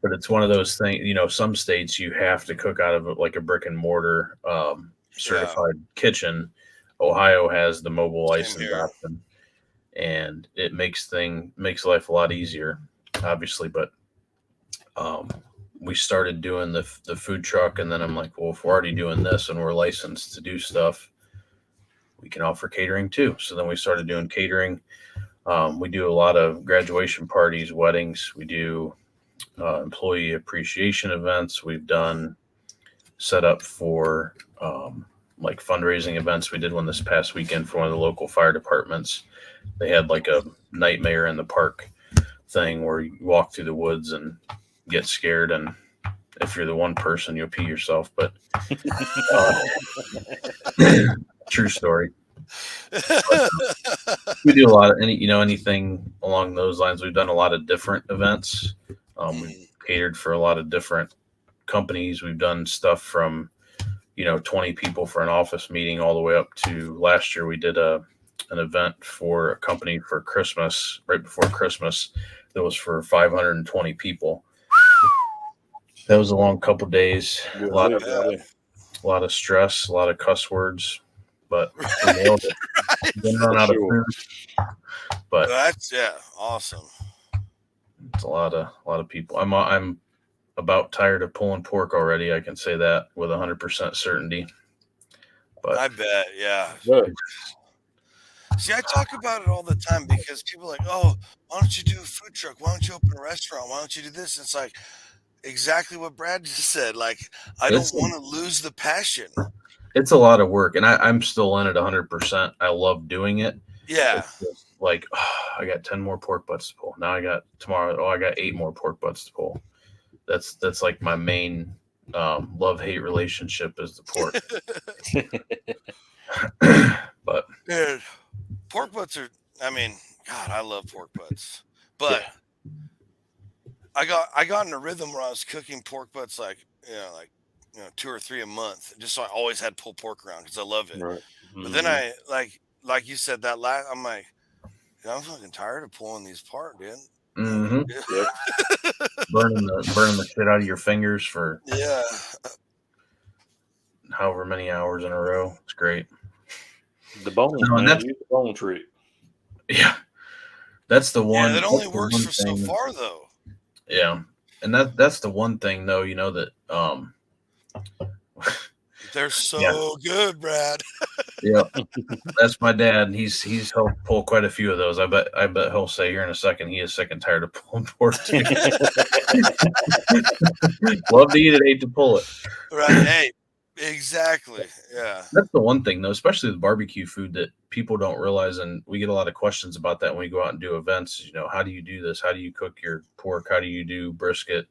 But it's one of those things, you know, some states you have to cook out of like a brick and mortar certified kitchen. Ohio has the mobile license option, and it makes life a lot easier, obviously. But we started doing the food truck, and then I'm like, well, if we're already doing this and we're licensed to do stuff, we can offer catering too. So then we started doing catering. We do a lot of graduation parties, weddings. We do employee appreciation events. We've done set up for like fundraising events. We did one this past weekend for one of the local fire departments. They had like a nightmare in the park thing where you walk through the woods and get scared, and if you're the one person, you'll pee yourself. But true story. We do a lot of anything along those lines. We've done a lot of different events. We've catered for a lot of different companies. We've done stuff from 20 people for an office meeting all the way up to last year we did an event for a company for Christmas, right before Christmas, that was for 520 people. That was a long couple days. A lot of stress, a lot of cuss words, but we nailed it. Didn't run out of food. But that's awesome. It's a lot of people. I'm about tired of pulling pork already. I can say that with 100% certainty. But I bet, yeah. See, I talk about it all the time because people are like, oh, why don't you do a food truck? Why don't you open a restaurant? Why don't you do this? And it's like exactly what Brad just said. Like, I don't want to lose the passion. It's a lot of work, and I'm still in it 100%. I love doing it. Yeah. Like, I got 10 more pork butts to pull. Now I got 8 more pork butts to pull. That's like my main love-hate relationship is the pork. But dude, pork butts are, God, I love pork butts. But I got in a rhythm where I was cooking pork butts like 2 or 3 a month, just so I always had pulled pork around because I love it. Right. Mm-hmm. But then I like you said that I'm like, I'm fucking tired of pulling these apart, dude. Mm-hmm. burning the shit out of your fingers for however many hours in a row. It's great. The bone, that's the bone trick. Yeah, that's the one. Yeah, that only works for so far, though. Yeah, and that's the one thing, though. That they're so good, Brad. Yeah, that's my dad. He's helped pull quite a few of those. I bet he'll say here in a second he is sick and tired of pulling pork. Love to eat it, hate to pull it. Right. Hey, exactly. Yeah. That's the one thing, though, especially with barbecue food, that people don't realize, and we get a lot of questions about that when we go out and do events. How do you do this? How do you cook your pork? How do you do brisket?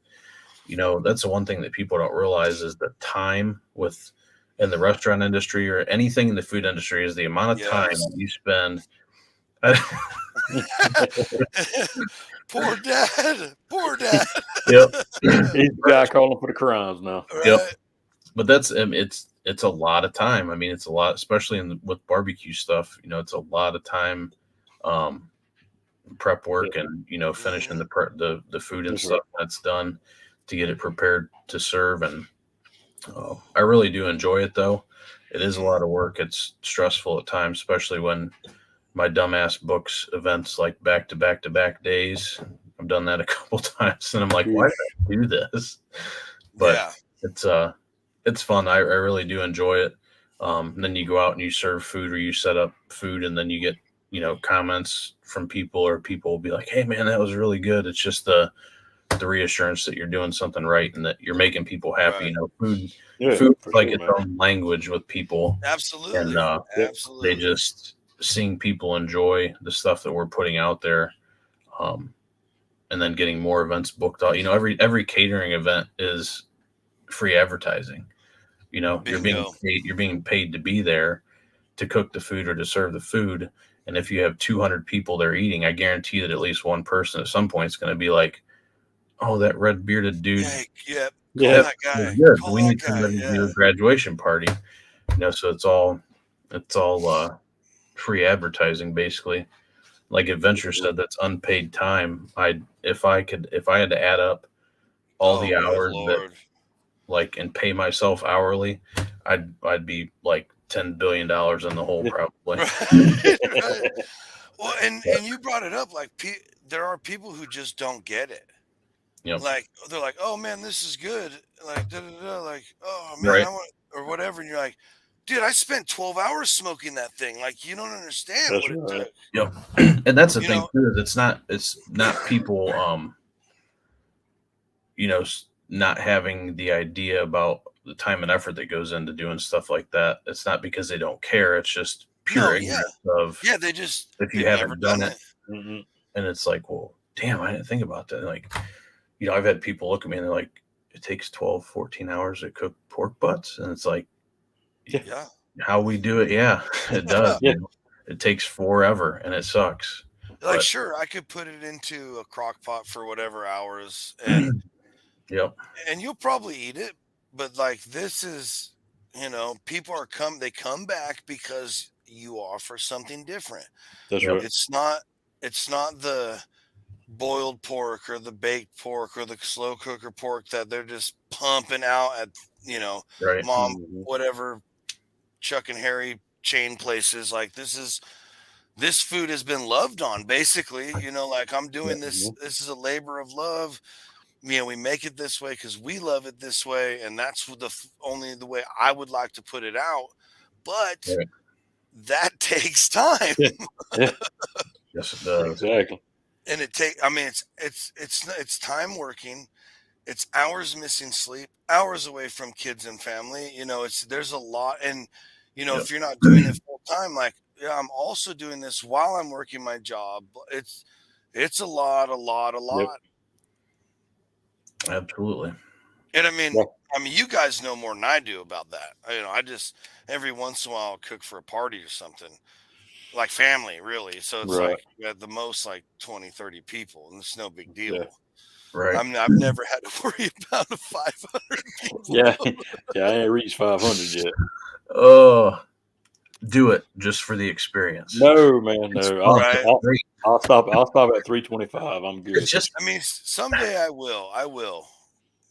That's the one thing that people don't realize is the time in the restaurant industry or anything in the food industry is the amount of time you spend. Poor dad. Poor dad. Yep. He's the guy calling for the crimes now. Right? Yep. But that's it's a lot of time. I mean, it's a lot, especially with barbecue stuff. It's a lot of time, prep work, and finishing the food and stuff that's done to get it prepared to serve. And I really do enjoy it, though. It is a lot of work. It's stressful at times, especially when my dumbass books events like back to back to back days. I've done that a couple times, and I'm like, why did I do this? But it's fun. I really do enjoy it. Then you go out and you serve food, or you set up food, and then you get comments from people, or people will be like, hey man, that was really good. It's just the reassurance that you're doing something right and that you're making people happy. Right. Food like its own language with people. Absolutely. And Absolutely. they just seeing people enjoy the stuff that we're putting out there, and then getting more events booked out. Every catering event is free advertising. You're being paid to be there to cook the food or to serve the food. And if you have 200 people there eating, I guarantee that at least one person at some point is going to be like, oh, that red bearded dude. Yeah. That guy. Good. We need somebody to do a graduation party. So it's all free advertising, basically. Like Adventure said, that's unpaid time. If I had to add up all the hours that and pay myself hourly, I'd be like $10 billion in the hole probably. Right. Well, and you brought it up, like there are people who just don't get it. Yep. Like they're like, oh man, this is good. Like like, oh man, Right. I want, or whatever. And you're like, dude, I spent 12 hours smoking that thing. Like, you don't understand That's what it took. Yep. And that's the thing too. It's not people not having the idea about the time and effort that goes into doing stuff like that. It's not because they don't care. It's just pure ignorance of they just, if you haven't done it. Mm-hmm. And it's like, well, damn, I didn't think about that. Like, I've had people look at me and they're like, it takes 12, 14 hours to cook pork butts. And it's like, yeah, how we do it. Yeah, it does. It takes forever and it sucks. Like, sure, I could put it into a crock pot for whatever hours and and you'll probably eat it. But like, this is, people they come back because you offer something different. That's right. It's not the boiled pork or the baked pork or the slow cooker pork that they're just pumping out at, mom, whatever, Chuck and Harry chain places. Like, this food has been loved on, basically. Like, I'm doing this. This is a labor of love. We make it this way because we love it this way, and that's only the way I would like to put it out. But that takes time. Yes, it does. Exactly. And it's time working. It's hours missing sleep, hours away from kids and family. There's a lot. And, if you're not doing it full time, like, I'm also doing this while I'm working my job. It's a lot. Yep. Absolutely. And I mean, you guys know more than I do about that. I just, every once in a while I'll cook for a party or something, like family, really. So it's like, at the most, like 20, 30 people, and it's no big deal. Yeah. Right. I've never had to worry about 500 people. Yeah, I ain't reached 500 yet. Oh, do it just for the experience. No, man, no. I'll stop at 325. I'm good. It's just, someday I will.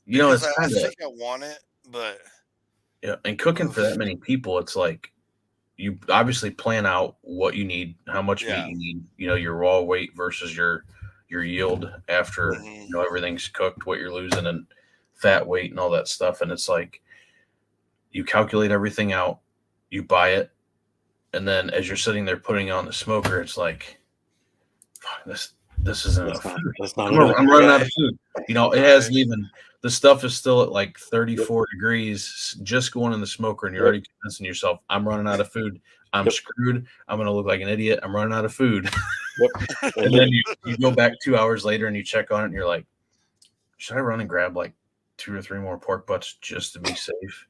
It's I think I want it, but and cooking for that many people, it's like you obviously plan out what you need, how much meat you need. Your raw weight versus your yield after everything's cooked, what you're losing, and fat weight and all that stuff. And it's like you calculate everything out, you buy it, and then as you're sitting there putting on the smoker, it's like, this isn't enough. I'm running out of food. It hasn't even, the stuff is still at like 34 degrees, just going in the smoker, and you're already convincing yourself, I'm running out of food. I'm screwed. I'm going to look like an idiot. I'm running out of food. And then you go back 2 hours later and you check on it and you're like, should I run and grab like 2 or 3 more pork butts just to be safe?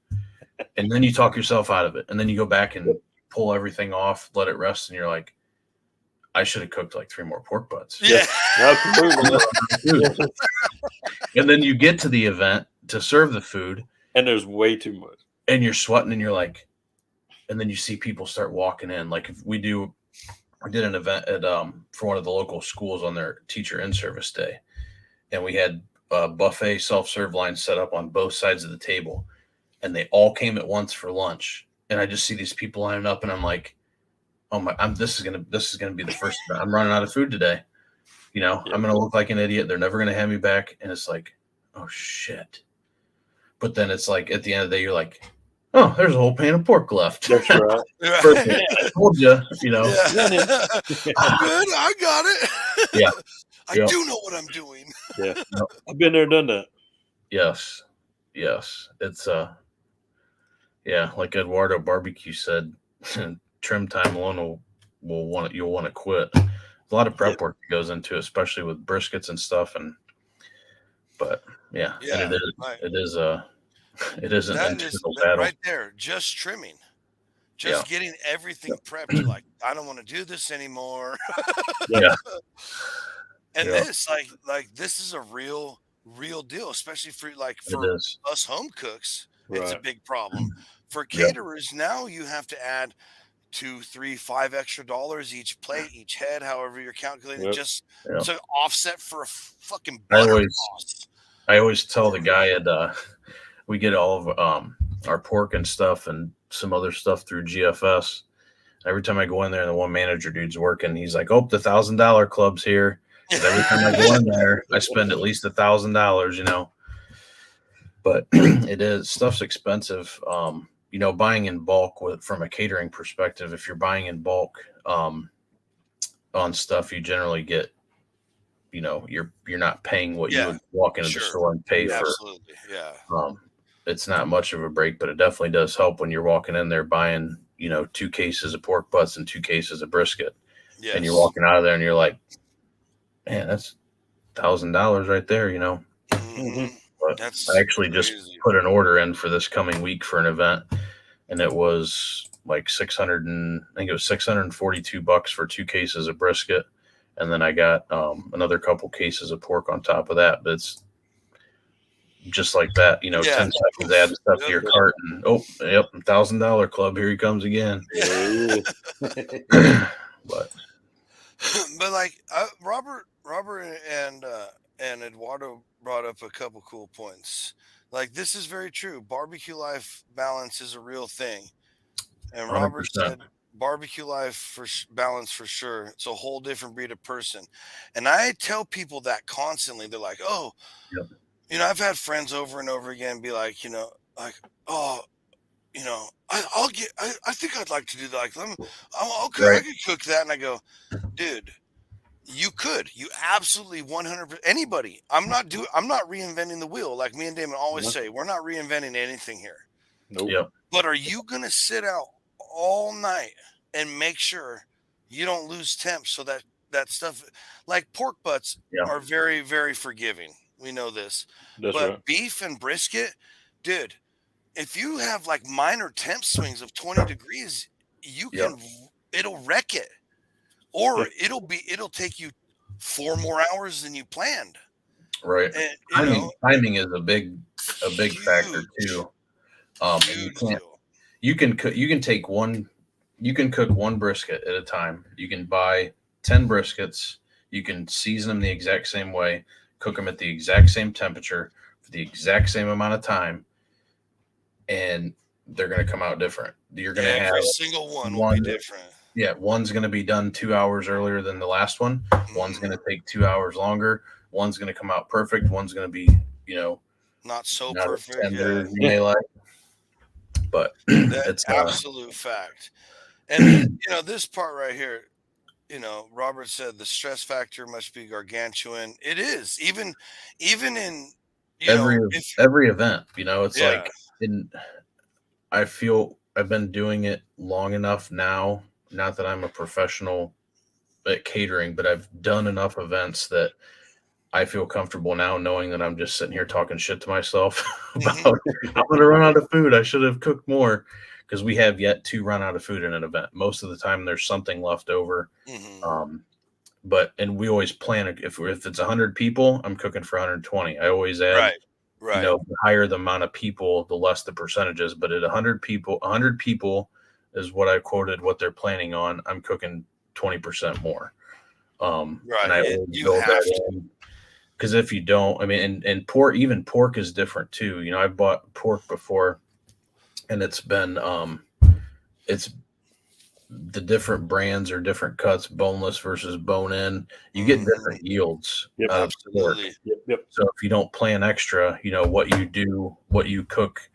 And then you talk yourself out of it. And then you go back and pull everything off, let it rest. And you're like, I should have cooked like 3 more pork butts. Yeah. Absolutely. And then you get to the event to serve the food, and there's way too much. And you're sweating, and you're like, and then you see people start walking in. Like if we did an event at for one of the local schools on their teacher in-service day, and we had a buffet self-serve line set up on both sides of the table, and they all came at once for lunch. And I just see these people lining up, and I'm like, oh my, this is gonna be the first event. I'm running out of food today. You know, I'm gonna look like an idiot. They're never gonna have me back. And it's like, oh shit. But then it's like at the end of the day, you're like, oh, there's a whole pan of pork left. That's right. Perfect. I told you, you know. Yeah. I'm good. I got it. Yeah. I do know what I'm doing. Yeah. I've been there, done that. Yes. It's yeah, like Eduardo Barbecue said, trim time alone you'll want to quit. There's a lot of prep work that goes into it, especially with briskets and stuff. But yeah, and it is an internal battle right there. Just trimming, getting everything prepped. You're like, I don't want to do this anymore. Yeah. And this, like this is a real deal, especially for us home cooks. Right. It's a big problem. For caterers, now you have to add $2, $3, $5 extra each plate, each head, however you're calculating, just to offset for a fucking butter cost. I always tell the guy at we get all of our pork and stuff and some other stuff through GFS. Every time I go in there and the one manager dude's working, he's like, oh, the $1,000 club's here. And every time I go in there, I spend at least $1,000, you know. But stuff's expensive. You know, buying in bulk from a catering perspective, if you're buying in bulk on stuff, you generally get, you know, you're not paying what you would walk into the store and pay for. Absolutely. Yeah. It's not much of a break, but it definitely does help when you're walking in there buying, you know, 2 cases of pork butts and 2 cases of brisket. Yes. And you're walking out of there and you're like, man, that's $1,000 right there, you know. Mm-hmm. But I actually just put an order in for this coming week for an event, and it was like $642 for 2 cases of brisket, and then I got another couple cases of pork on top of that. But it's just like that, you know. 10 seconds, add stuff to your cart, and $1,000 club, here he comes again. But like Robert and Eduardo brought up a couple cool points. Like, this is very true. Barbecue life balance is a real thing. And 100%. Robert said barbecue life balance for sure. It's a whole different breed of person. And I tell people that constantly. They're like, oh, you know, I've had friends over and over again be like, you know, like, oh, you know, I think I'd like to do that. Like, I could cook that. And I go, dude, you absolutely 100%. Anybody. I'm not reinventing the wheel. Like me and Damon always say, we're not reinventing anything here. Nope. Yep. But are you going to sit out all night and make sure you don't lose temps so that stuff, like pork butts are very, very forgiving. We know this. But right. Beef and brisket, dude, if you have like minor temp swings of 20 degrees, it'll wreck it. Or it'll take you 4 more hours than you planned. Right. And, timing is a big factor too. You can cook one brisket at a time. You can buy 10 briskets. You can season them the exact same way, cook them at the exact same temperature for the exact same amount of time, and they're going to come out different. You're going to have every single one will be different. Yeah, one's going to be done 2 hours earlier than the last one. One's going to take 2 hours longer. One's going to come out perfect. One's going to be, you know, not perfect. Tender, you may like. But that's absolute fact. And you know, this part right here, you know, Robert said the stress factor must be gargantuan. It is, even in every event. You know, it's like I feel I've been doing it long enough now. Not that I'm a professional at catering, but I've done enough events that I feel comfortable now knowing that I'm just sitting here talking shit to myself about I'm going to run out of food. I should have cooked more, because we have yet to run out of food in an event. Most of the time, there's something left over. And we always plan, if it's 100 people, I'm cooking for 120. I always add, right. The higher the amount of people, the less the percentages. But at 100 people is what I quoted, what they're planning on. I'm cooking 20% more. And I always build that in. Because if you don't, I mean, and pork is different too. I've bought pork before, and it's been, it's the different brands or different cuts, boneless versus bone in. You get different yields out of pork. So if you don't plan extra, what you do, what you cook,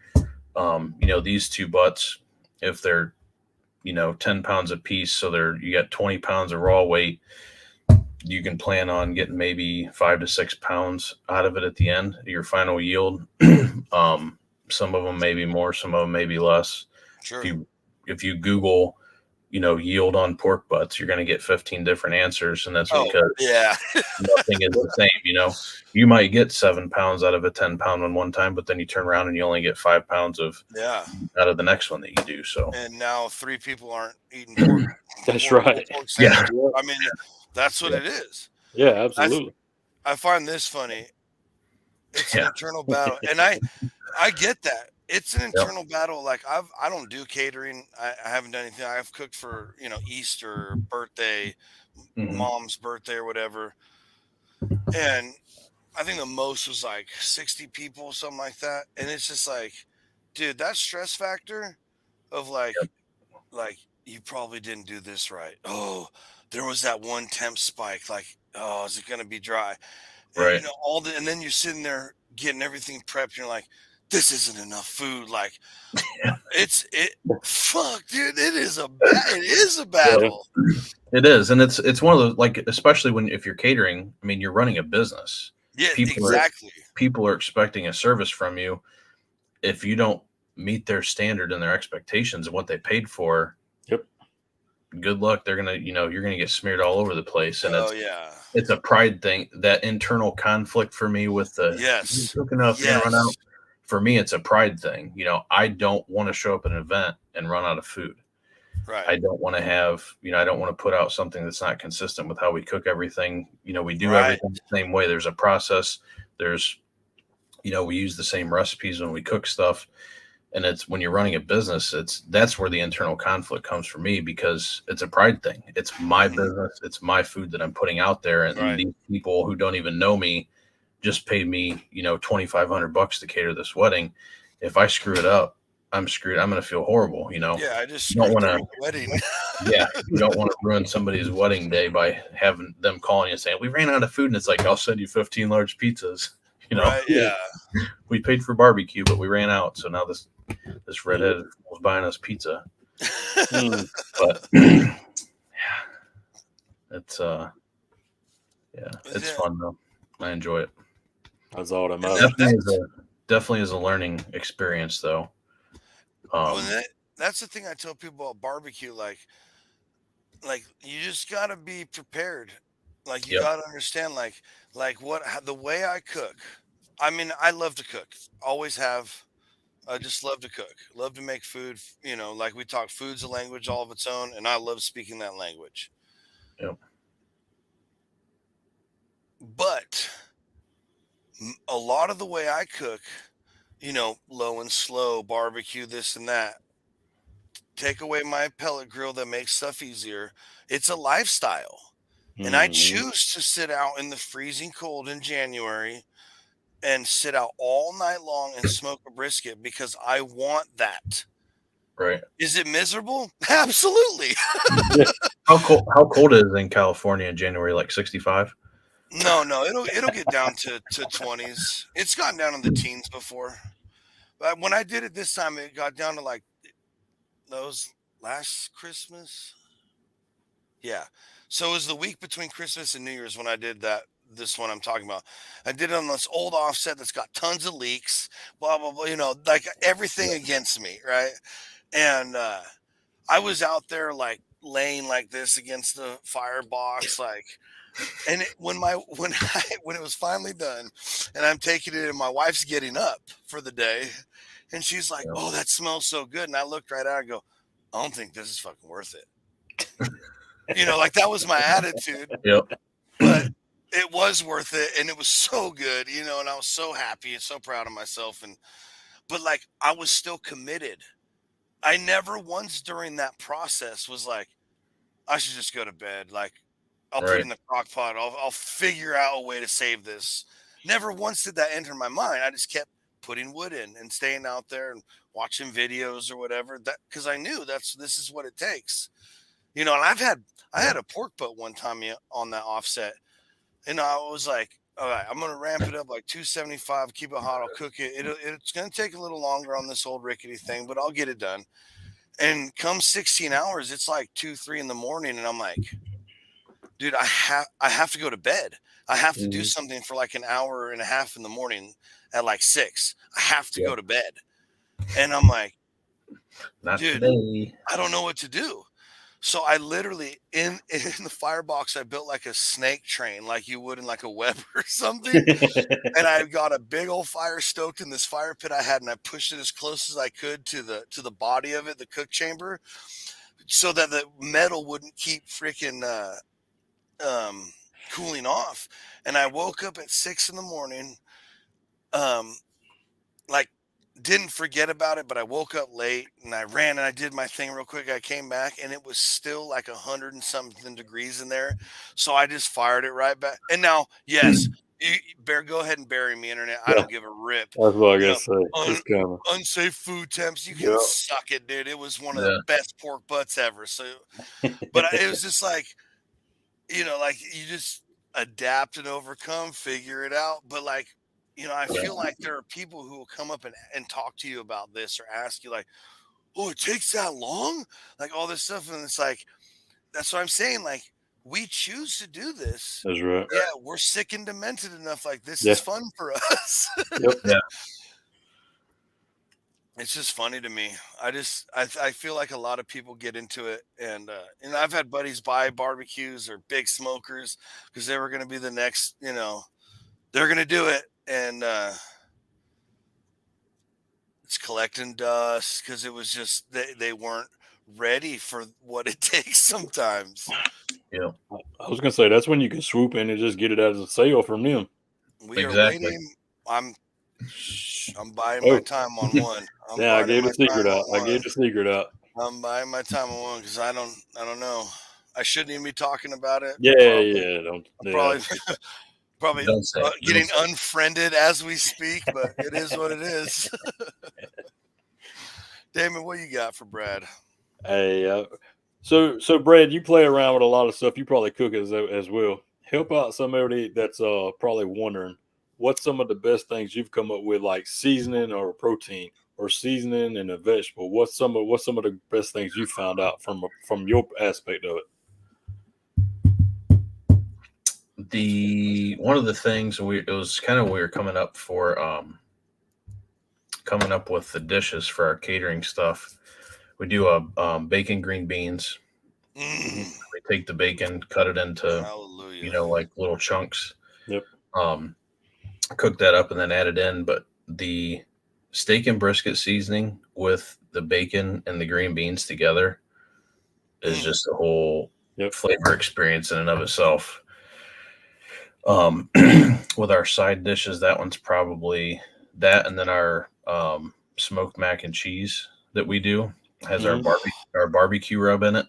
these two butts, if they're, 10 pounds a piece, so you got 20 pounds of raw weight, you can plan on getting maybe 5 to 6 pounds out of it at the end, your final yield. Some of them may be more, some of them may be less. Sure. If you Google, yield on pork butts, you're going to get 15 different answers. And that's because nothing is the same. You might get 7 pounds out of a 10 pound one time, but then you turn around and you only get 5 pounds out of the next one that you do. So, and now 3 people aren't eating pork. That's right. Pork yeah. I mean, that's what it is. Yeah, absolutely. I find this funny. It's an internal battle. And I get that. It's an internal battle. Like I don't do catering. I haven't done anything. I've cooked for, Easter, birthday, mom's birthday or whatever. And I think the most was like 60 people, something like that. And it's just like, dude, that stress factor of like you probably didn't do this right. Oh, there was that one temp spike. Like, oh, is it going to be dry? Right. And, and then you're sitting there getting everything prepped. And you're like, this isn't enough food. Like, fuck, dude, it is a battle. It is. And it's one of those, like, especially if you're catering, I mean, you're running a business. Yeah, exactly. People are expecting a service from you. If you don't meet their standard and their expectations of what they paid for, good luck. They're going to, you're going to get smeared all over the place. And it's a pride thing, that internal conflict for me with the cook enough and run out. For me, it's a pride thing. I don't want to show up at an event and run out of food. Right. I don't want to have, I don't want to put out something that's not consistent with how we cook everything. We do everything the same way. There's a process. There's, we use the same recipes when we cook stuff. And it's when you're running a business, that's where the internal conflict comes for me, because it's a pride thing. It's my business. It's my food that I'm putting out there. And these people who don't even know me just paid me, $2,500 to cater this wedding. If I screw it up, I'm screwed. I'm going to feel horrible, Yeah, I just don't want to wedding. You don't want to ruin somebody's wedding day by having them calling you and saying, we ran out of food. And it's like, I'll send you 15 large pizzas. Right, yeah. We paid for barbecue, but we ran out. So now this redhead was buying us pizza. But it's it's fun though. I enjoy it. That's all that matters. Definitely is a learning experience though. That's the thing I tell people about barbecue. Like you just gotta be prepared. Like you gotta understand, like the way I cook. I mean, I love to cook. Always have. I just love to cook. Love to make food. Like we talk, food's a language all of its own, and I love speaking that language. Yep. But a lot of the way I cook, low and slow, barbecue, this and that. Take away my pellet grill that makes stuff easier. It's a lifestyle. And I choose to sit out in the freezing cold in January and sit out all night long and smoke a brisket because I want that. Right. Is it miserable? Absolutely. How cold is it in California in January? Like 65? No, it'll get down to 20s. It's gotten down in the teens before. But when I did it this time, it got down to like those last Christmas. Yeah. So it was the week between Christmas and New Year's when I did that. This one I'm talking about. I did it on this old offset that's got tons of leaks, blah, blah, blah, like everything against me. Right. And I was out there like laying like this against the firebox, like, and when it was finally done and I'm taking it and my wife's getting up for the day And she's like, Yeah. "Oh, that smells so good." And I looked right at her and go, "I don't think this is fucking worth it." Like that was my attitude. Yep. But it was worth it, and it was so good, and I was so happy and so proud of myself. But like I was still committed. I never once during that process was like, I should just go to bed. Like, I'll put it Right. in the crock pot. I'll figure out a way to save this. Never once did that enter my mind. I just kept putting wood in and staying out there and watching videos or whatever. That because I knew this is what it takes. And I had a pork butt one time on that offset, and I was like, all right, I'm gonna ramp it up like 275, keep it hot, I'll cook it. It's gonna take a little longer on this old rickety thing, but I'll get it done. And come 16 hours, it's like 2, 3 in the morning, and I'm like, dude, I have to go to bed. I have to do something for like an hour and a half in the morning at like 6. I have to go to bed. And I'm like, Not dude, today. I don't know what to do. So I literally in the firebox, I built like a snake train, like you would in like a web or something. And I got a big old fire stoked in this fire pit I had, and I pushed it as close as I could to the body of it, the cook chamber, so that the metal wouldn't keep freaking cooling off. And I woke up at 6 in the morning, like didn't forget about it, but I woke up late and I ran and I did my thing real quick. I came back and it was still like 100 and something degrees in there. So I just fired it right back. And now, yes, go ahead and bury me, internet. I don't give a rip. That's what I gotta say. It's coming. Unsafe food temps, you can suck it, dude. It was one of the best pork butts ever. So, but it was just like, like you just adapt and overcome, figure it out. But like, I feel like there are people who will come up and talk to you about this or ask you like, "Oh, it takes that long?" Like all this stuff. And it's like, that's what I'm saying. Like, we choose to do this. That's right. Yeah, we're sick and demented enough. Like, this is fun for us. Yep. Yeah. It's just funny to me. I feel like a lot of people get into it, and I've had buddies buy barbecues or big smokers because they were going to be the next. They're going to do it, and it's collecting dust because it was just they weren't ready for what it takes sometimes. Yeah. I was gonna say that's when you can swoop in and just get it as a sale from them. We are waiting. I'm buying my time on one. I gave the secret out. I'm buying my time on one because I don't know. I shouldn't even be talking about it. Probably getting unfriended as we speak, but it is what it is. Damon, what you got for Brad? Hey, so Brad, you play around with a lot of stuff. You probably cook as well. Help out somebody that's probably wondering what's some of the best things you've come up with, like seasoning or protein or seasoning and a vegetable. What's some of the best things you found out from your aspect of it? One of the things it was kind of weird coming up with the dishes for our catering stuff. We do a bacon green beans. We take the bacon, cut it into like little chunks. Yep. Cook that up and then add it in. But the steak and brisket seasoning with the bacon and the green beans together is just a whole flavor experience in and of itself. With our side dishes, that one's probably that, and then our smoked mac and cheese that we do has our barbecue rub in it,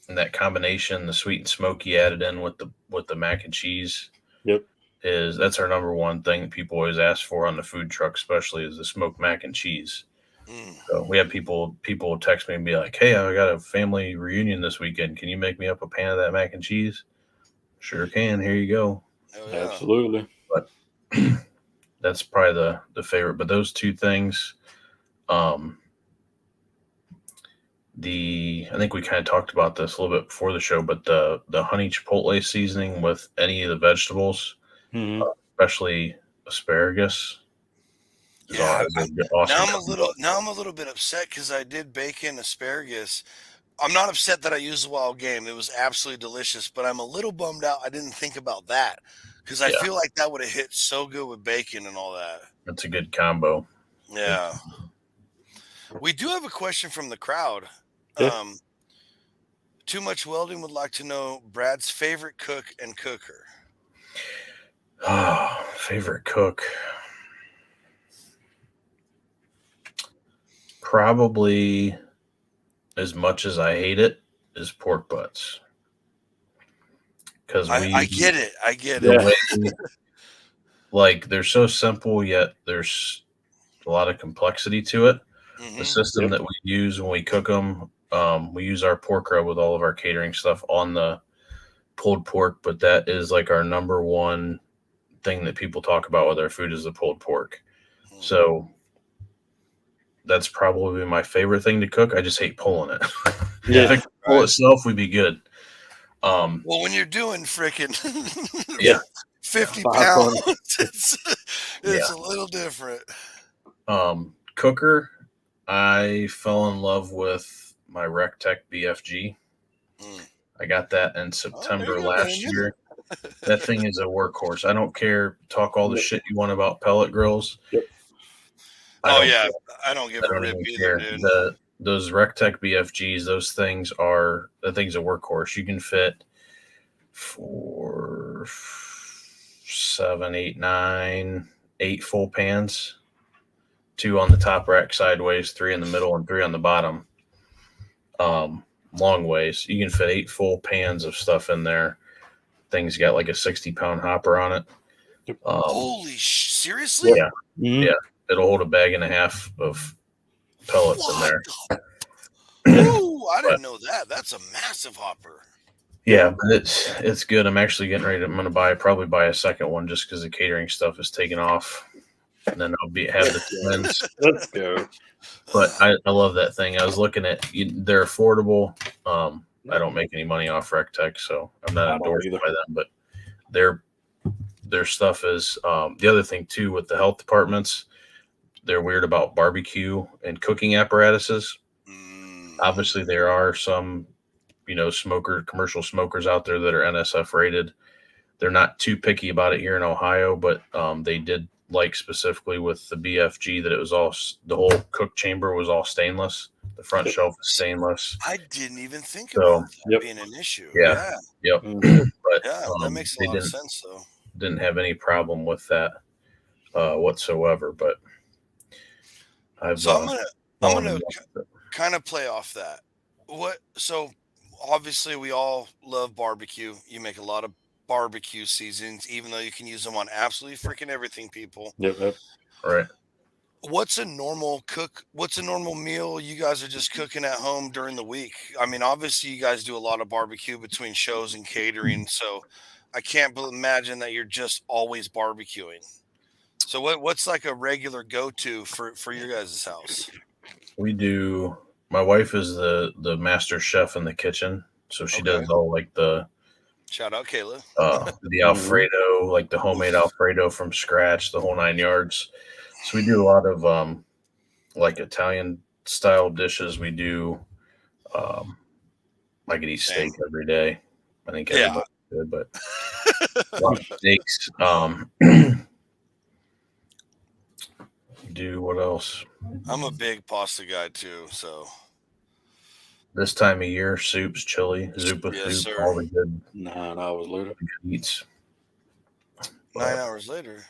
and that combination, the sweet and smoky added in with the mac and cheese. Yep, that's our number one thing that people always ask for on the food truck, especially is the smoked mac and cheese. So we have people text me and be like, "Hey, I got a family reunion this weekend. Can you make me up a pan of that mac and cheese?" Sure can. Here you go. Oh, yeah. Absolutely. But that's probably the favorite. But those two things, I think we kind of talked about this a little bit before the show, but the honey chipotle seasoning with any of the vegetables, especially asparagus. Yeah, awesome. Now I'm a little bit upset because I did bacon asparagus. I'm not upset that I used the wild game. It was absolutely delicious, but I'm a little bummed out I didn't think about that because I feel like that would have hit so good with bacon and all that. That's a good combo. Yeah. We do have a question from the crowd. Yeah. Too Much Welding would like to know Brad's favorite cook and cooker. Oh, favorite cook. Probably, as much as I hate it, is pork butts. Because I get it. I get Yeah. it. Like, they're so simple, yet there's a lot of complexity to it. The system that we use when we cook them, we use our pork rub with all of our catering stuff on the pulled pork, but that is like our number one thing that people talk about with our food is the pulled pork. So that's probably my favorite thing to cook. I just hate pulling it. Yeah. If it could pull itself, we'd be good. Well, when you're doing freaking 50 5 pounds, tons. it's a little different. Cooker, I fell in love with my Rectech BFG. I got that in September last year. That thing is a workhorse. I don't care. Talk all the shit you want about pellet grills. Yep. I don't give a rip either, dude. Those Rectech BFGs, those things are a workhorse. You can fit 4, 7, 8, 9, 8 full pans, 2 on the top rack sideways, 3 in the middle, and 3 on the bottom. Long ways. You can fit 8 full pans of stuff in there. Thing's got like a 60-pound hopper on it. Seriously? Yeah. Yeah. It'll hold a bag and a half of pellets in there. Ooh, I didn't know that. That's a massive hopper. Yeah, but it's good. I'm actually getting ready. I'm going to probably buy a second one just because the catering stuff is taking off, and then I'll have the twins. Let's go. But I love that thing. I was looking at they're affordable. I don't make any money off Rectech, so I'm not endorsed by them. But their stuff is the other thing too with the health departments. They're weird about barbecue and cooking apparatuses. Obviously, there are some, commercial smokers out there that are NSF rated. They're not too picky about it here in Ohio, but they did like specifically with the BFG that it was the whole cook chamber was all stainless. The front shelf is stainless. I didn't even think about that being an issue. Yeah. Yep. But that makes a lot of sense, though. Didn't have any problem with that whatsoever, but I'm gonna kind of play off that. So obviously we all love barbecue. You make a lot of barbecue seasonings, even though you can use them on absolutely freaking everything, people. Yep. Right. What's a normal meal you guys are just cooking at home during the week? I mean, obviously you guys do a lot of barbecue between shows and catering, so I can't imagine that you're just always barbecuing. So what's like a regular go-to for your guys' house? We do. My wife is the master chef in the kitchen, so she does all like the. Shout out Kayla. The Alfredo, like the homemade Alfredo from scratch, the whole 9 yards. So we do a lot of like Italian style dishes. We do. I could eat steak every day. I think everybody could, but a lot of steaks. Do what else? I'm a big pasta guy too, so this time of year, soups, chili, Zupa soup, all the good 9 hours later eats. 9 hours later.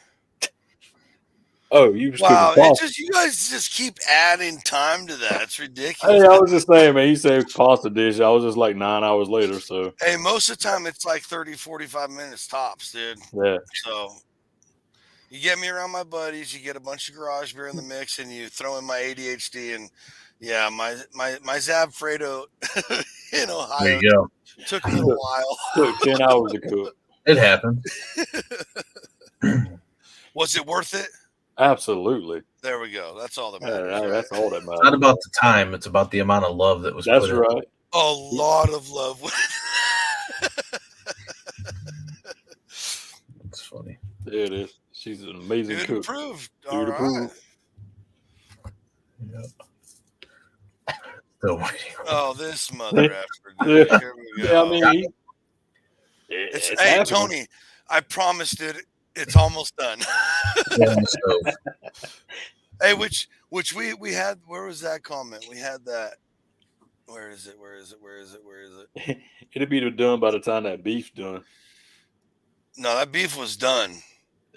Oh, you just you guys just keep adding time to that. It's ridiculous. Hey, I was just saying, man, you say pasta dish. I was just like 9 hours later. So hey, most of the time it's like 30, 45 minutes tops, dude. Yeah. So you get me around my buddies, you get a bunch of garage beer in the mix, and you throw in my ADHD, and my Zab Fredo in Ohio there you go. Took a little while. Took 10 hours to cook. It happened. Was it worth it? Absolutely. There we go. That's all that matters. That's all that matters. It's not about the time; it's about the amount of love that was. That's put right. in. A lot of love. It's funny. It is. She's an amazing Dude cook. Approved. Dude All approved. Yep. Still waiting. Oh, this mother effer. Dude. Yeah. Here we go. Yeah, I mean, it's hey, happening. Tony, I promised it. It's almost done. Hey, which we had. Where was that comment? We had that. Where is it? It'll be done by the time that beef's done. No, that beef was done.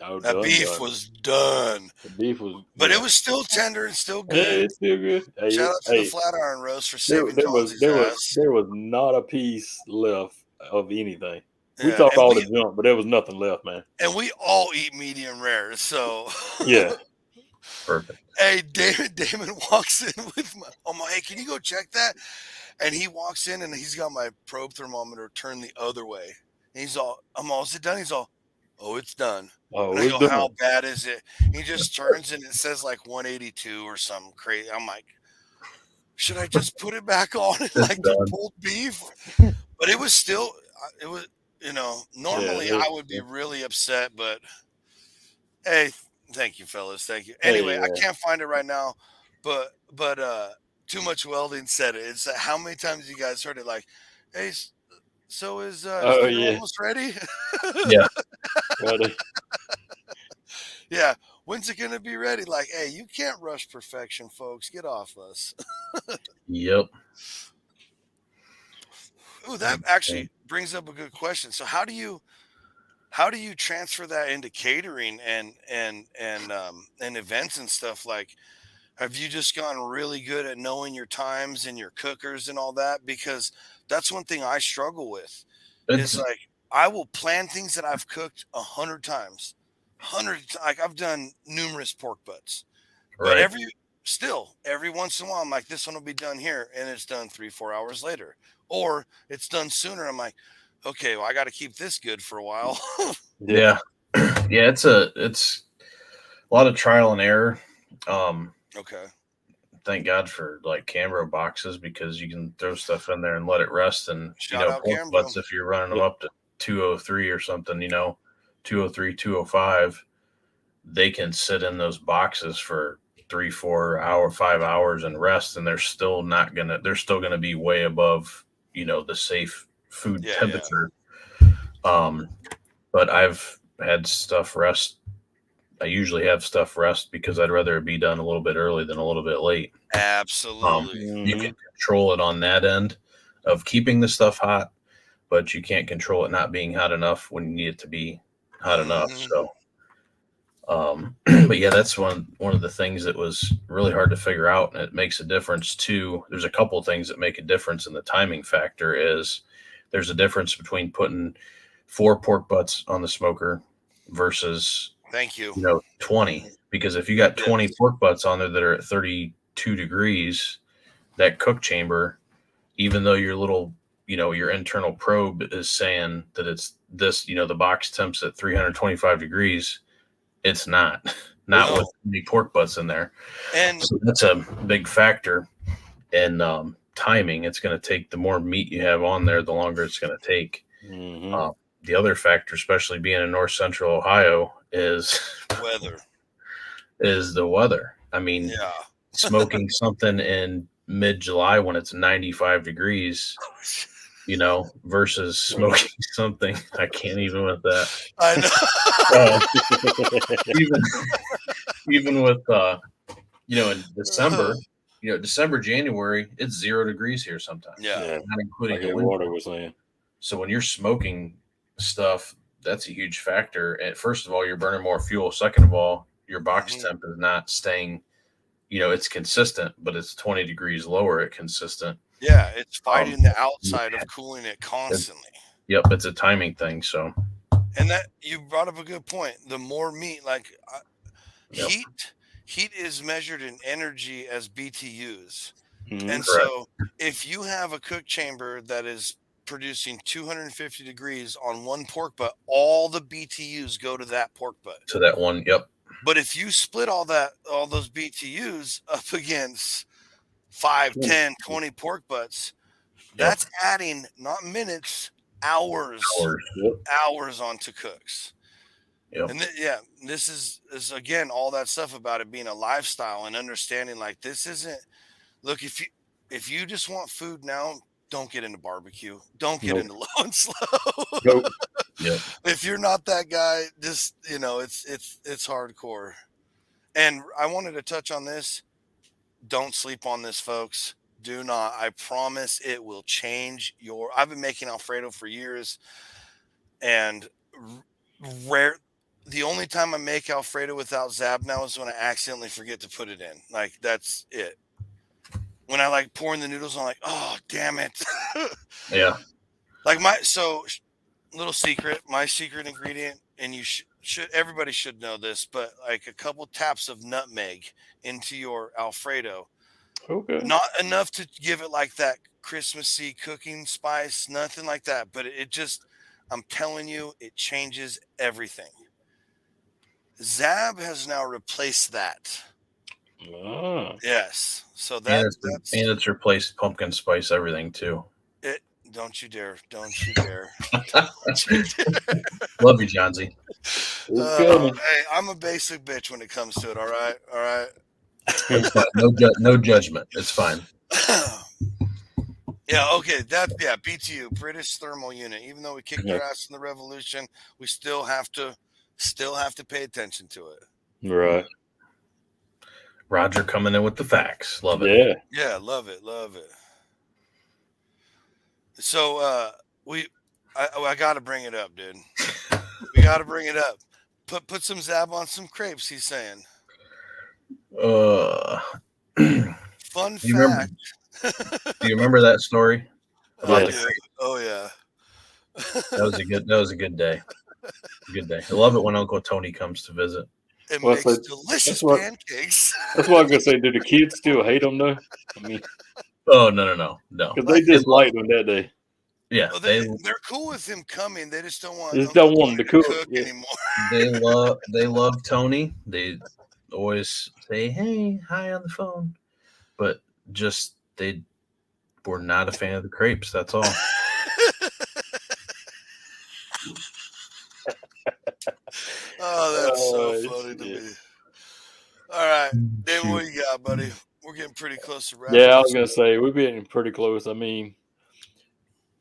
Oh, That beef done. was done. The beef was, But it was still tender and still Yeah, good. it's still good. Shout out to the Flatiron Roast for there, saving there was Jonesy's there was ass. there was not a piece left of anything. We Yeah, talked and all the junk, but there was nothing left, man. And we all eat medium rare, so Yeah. Perfect. Hey, Damon walks in with hey, can you go check that? And he walks in and he's got my probe thermometer turned the other way. And he's all, is it done? He's all, oh, it's done. Oh, And I it's go, done. how bad is it? He just turns and it says like 182 or something crazy. I'm like, should I just put it back on and like do pulled beef? But it was still, it was, normally I would be really upset, but hey, thank you, fellas. Thank you. Anyway, I can't find it right now, but Too Much Welding said it. It's how many times you guys heard it? Like, hey, so is dinner almost ready? Yeah. Ready. Yeah. When's it gonna be ready? Like, hey, you can't rush perfection, folks. Get off us. Yep. Ooh, that actually brings up a good question. So how do you transfer that into catering and events and stuff? Like, have you just gotten really good at knowing your times and your cookers and all that? Because that's one thing I struggle with. It's like I will plan things that I've cooked 100 times. Like I've done numerous pork butts. But every once in a while I'm like, this one will be done here, and it's done 3-4 hours later. Or it's done sooner. I'm like, okay, well, I got to keep this good for a while. Yeah. Yeah, it's a lot of trial and error. Okay. Thank God for like Cambro boxes because you can throw stuff in there and let it rest. And Shout out pork Cambro. butts, if you're running them up to 203 or something, 203, 205, they can sit in those boxes for 5 hours and rest, and they're still gonna be way above the safe food temperature. But I've had stuff rest. I usually have stuff rest because I'd rather it be done a little bit early than a little bit late. Absolutely. You can control it on that end of keeping the stuff hot, but you can't control it not being hot enough when you need it to be hot enough. So, but yeah, that's one of the things that was really hard to figure out, and it makes a difference too. There's a couple of things that make a difference in the timing factor. Is there's a difference between putting 4 pork butts on the smoker versus 20, because if you got 20 pork butts on there that are at 32 degrees, that cook chamber, even though your little your internal probe is saying that it's this, the box temp's at 325 degrees, it's not with any pork butts in there. And so that's a big factor in timing. It's going to take, the more meat you have on there, the longer it's going to take. The other factor, especially being in north central Ohio, is the weather. I mean, smoking something in mid-July when it's 95 degrees, versus smoking something. I can't even with that. I know. even with in December, December, January, it's 0 degrees here sometimes. Yeah. Not including the water was saying. So when you're smoking stuff, that's a huge factor. And first of all, you're burning more fuel. Second of all, your box temp is not staying, it's consistent, but it's 20 degrees lower at consistent. Yeah, it's fighting the outside of cooling it constantly. It's a timing thing. So, and that you brought up a good point. The more meat, like heat is measured in energy as BTUs. And so if you have a cook chamber that is producing 250 degrees on one pork butt, all the BTUs go to that pork butt. To that one, yep. But if you split all those BTUs up against 5, 10, 20 pork butts, that's adding not minutes, hours onto cooks. Yep. And this is again all that stuff about it being a lifestyle and understanding like this isn't. Look, if you just want food now, don't get into barbecue. Don't get into low and slow. If you're not that guy, just it's hardcore. And I wanted to touch on this. Don't sleep on this, folks. Do not. I promise it will change your. I've been making Alfredo for years, and rare. The only time I make Alfredo without Zab now is when I accidentally forget to put it in. Like, that's it. When I like pouring the noodles, I'm like, oh damn it. Yeah. Like little secret, my secret ingredient, and you should everybody should know this, but like a couple taps of nutmeg into your Alfredo. Okay. Not enough to give it like that Christmassy cooking spice, nothing like that. But it just, I'm telling you, it changes everything. Zab has now replaced that. Ah. Yes. So And it's replaced pumpkin spice everything too. it. Don't you dare. Don't you dare. Don't you dare. Love you, Johnsy. Okay. Hey, I'm a basic bitch when it comes to it. All right. All right. It's fine. No judgment. It's fine. Yeah, okay. BTU, British Thermal Unit. Even though we kicked their ass in the revolution, we still have to pay attention to it. Right. Roger coming in with the facts. Love it. Yeah, love it. So I gotta bring it up, dude. We gotta bring it up. Put some Zab on some crepes, he's saying. Fun fact. Do you remember that story about the crepe? Oh yeah. That was a good day. Good day. I love it when Uncle Tony comes to visit. It makes delicious pancakes. That's what I was gonna say. Do the kids still hate them though? I mean, oh no. Because they just liked them that day. Yeah, they're cool with him coming. They just don't want. Him to cook anymore. They love Tony. They always say, "Hey, hi" on the phone, but just they were not a fan of the crepes. That's all. Oh, that's so funny to me. All right, then what you got, buddy? We're getting pretty close to wrapping. Yeah, I was gonna say we're getting pretty close. I mean,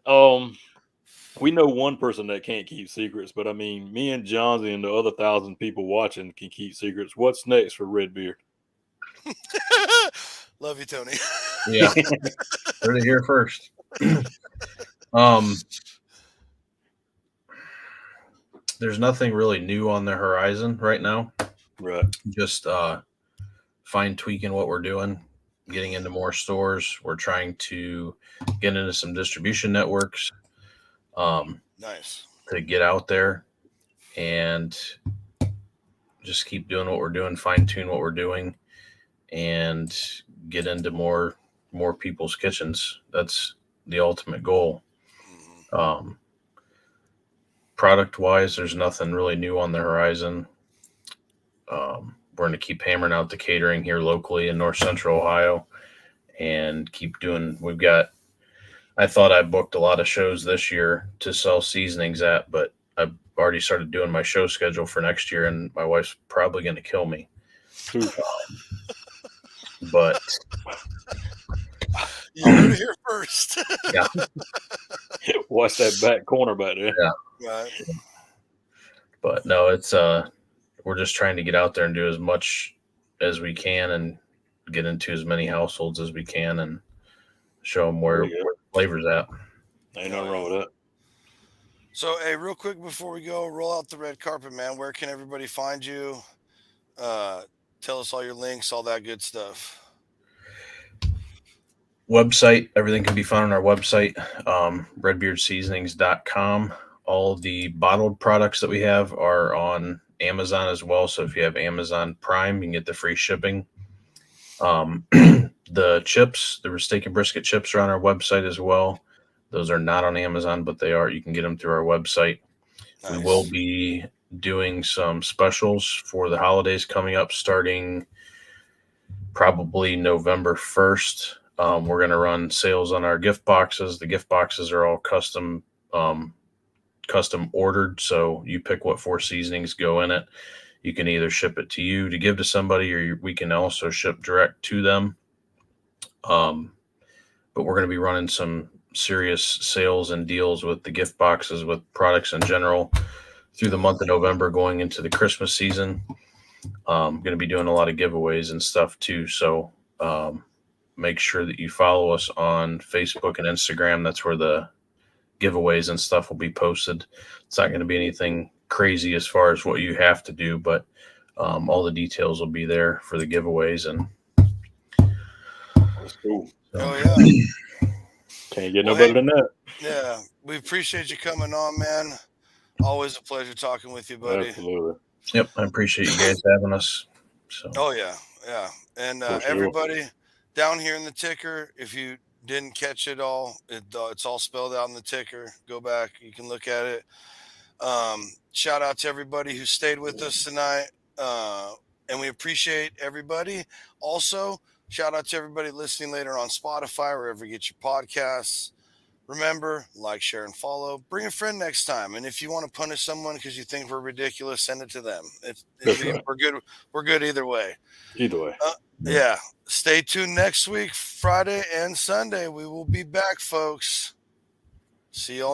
we know one person that can't keep secrets, but I mean, me and Johnsy and the other 1,000 people watching can keep secrets. What's next for Redbeard? Love you, Tony. Yeah, heard it here first. There's nothing really new on the horizon right now. Right. Just fine tweaking what we're doing, getting into more stores. We're trying to get into some distribution networks. Nice. To get out there and just keep doing what we're doing, fine tune what we're doing, and get into more people's kitchens. That's the ultimate goal. Product wise, there's nothing really new on the horizon. We're going to keep hammering out the catering here locally in North Central Ohio and keep doing. I thought I booked a lot of shows this year to sell seasonings at, but I've already started doing my show schedule for next year, and my wife's probably going to kill me. But you heard it here first. Yeah. Watch that back corner back there. Yeah. Right. But no, it's we're just trying to get out there and do as much as we can and get into as many households as we can and show them where flavor's at. Ain't nothing wrong with that. So, hey, real quick before we go, roll out the red carpet, man. Where can everybody find you? Tell us all your links, all that good stuff. Website, everything can be found on our website, redbeardseasonings.com. All the bottled products that we have are on Amazon as well. So if you have Amazon Prime, you can get the free shipping. The chips, the steak and brisket chips are on our website as well. Those are not on Amazon, but they are. You can get them through our website. Nice. We will be doing some specials for the holidays coming up, starting probably November 1st. We're going to run sales on our gift boxes. The gift boxes are all custom ordered. So you pick what 4 seasonings go in it. You can either ship it to you to give to somebody, or we can also ship direct to them. But we're going to be running some serious sales and deals with the gift boxes with products in general through the month of November going into the Christmas season. Going to be doing a lot of giveaways and stuff too. So make sure that you follow us on Facebook and Instagram. That's where the giveaways and stuff will be posted. It's not going to be anything crazy as far as what you have to do, but all the details will be there for the giveaways. And that's cool. Oh yeah. Can't get no better than that. Yeah, we appreciate you coming on, man. Always a pleasure talking with you, buddy. Absolutely. Yep, I appreciate you guys having us. So. Oh yeah, yeah, and For sure. everybody down here in the ticker, if you didn't catch it all, it's all spelled out in the ticker. Go back, you can look at it. Shout out to everybody who stayed with us tonight, and we appreciate everybody. Also, shout out to everybody listening later on Spotify, wherever you get your podcasts. Remember, like, share, and follow. Bring a friend next time. And if you want to punish someone because you think we're ridiculous, send it to them. Right. We're good. We're good either way. Either way. Yeah. Stay tuned next week, Friday and Sunday. We will be back, folks. See y'all.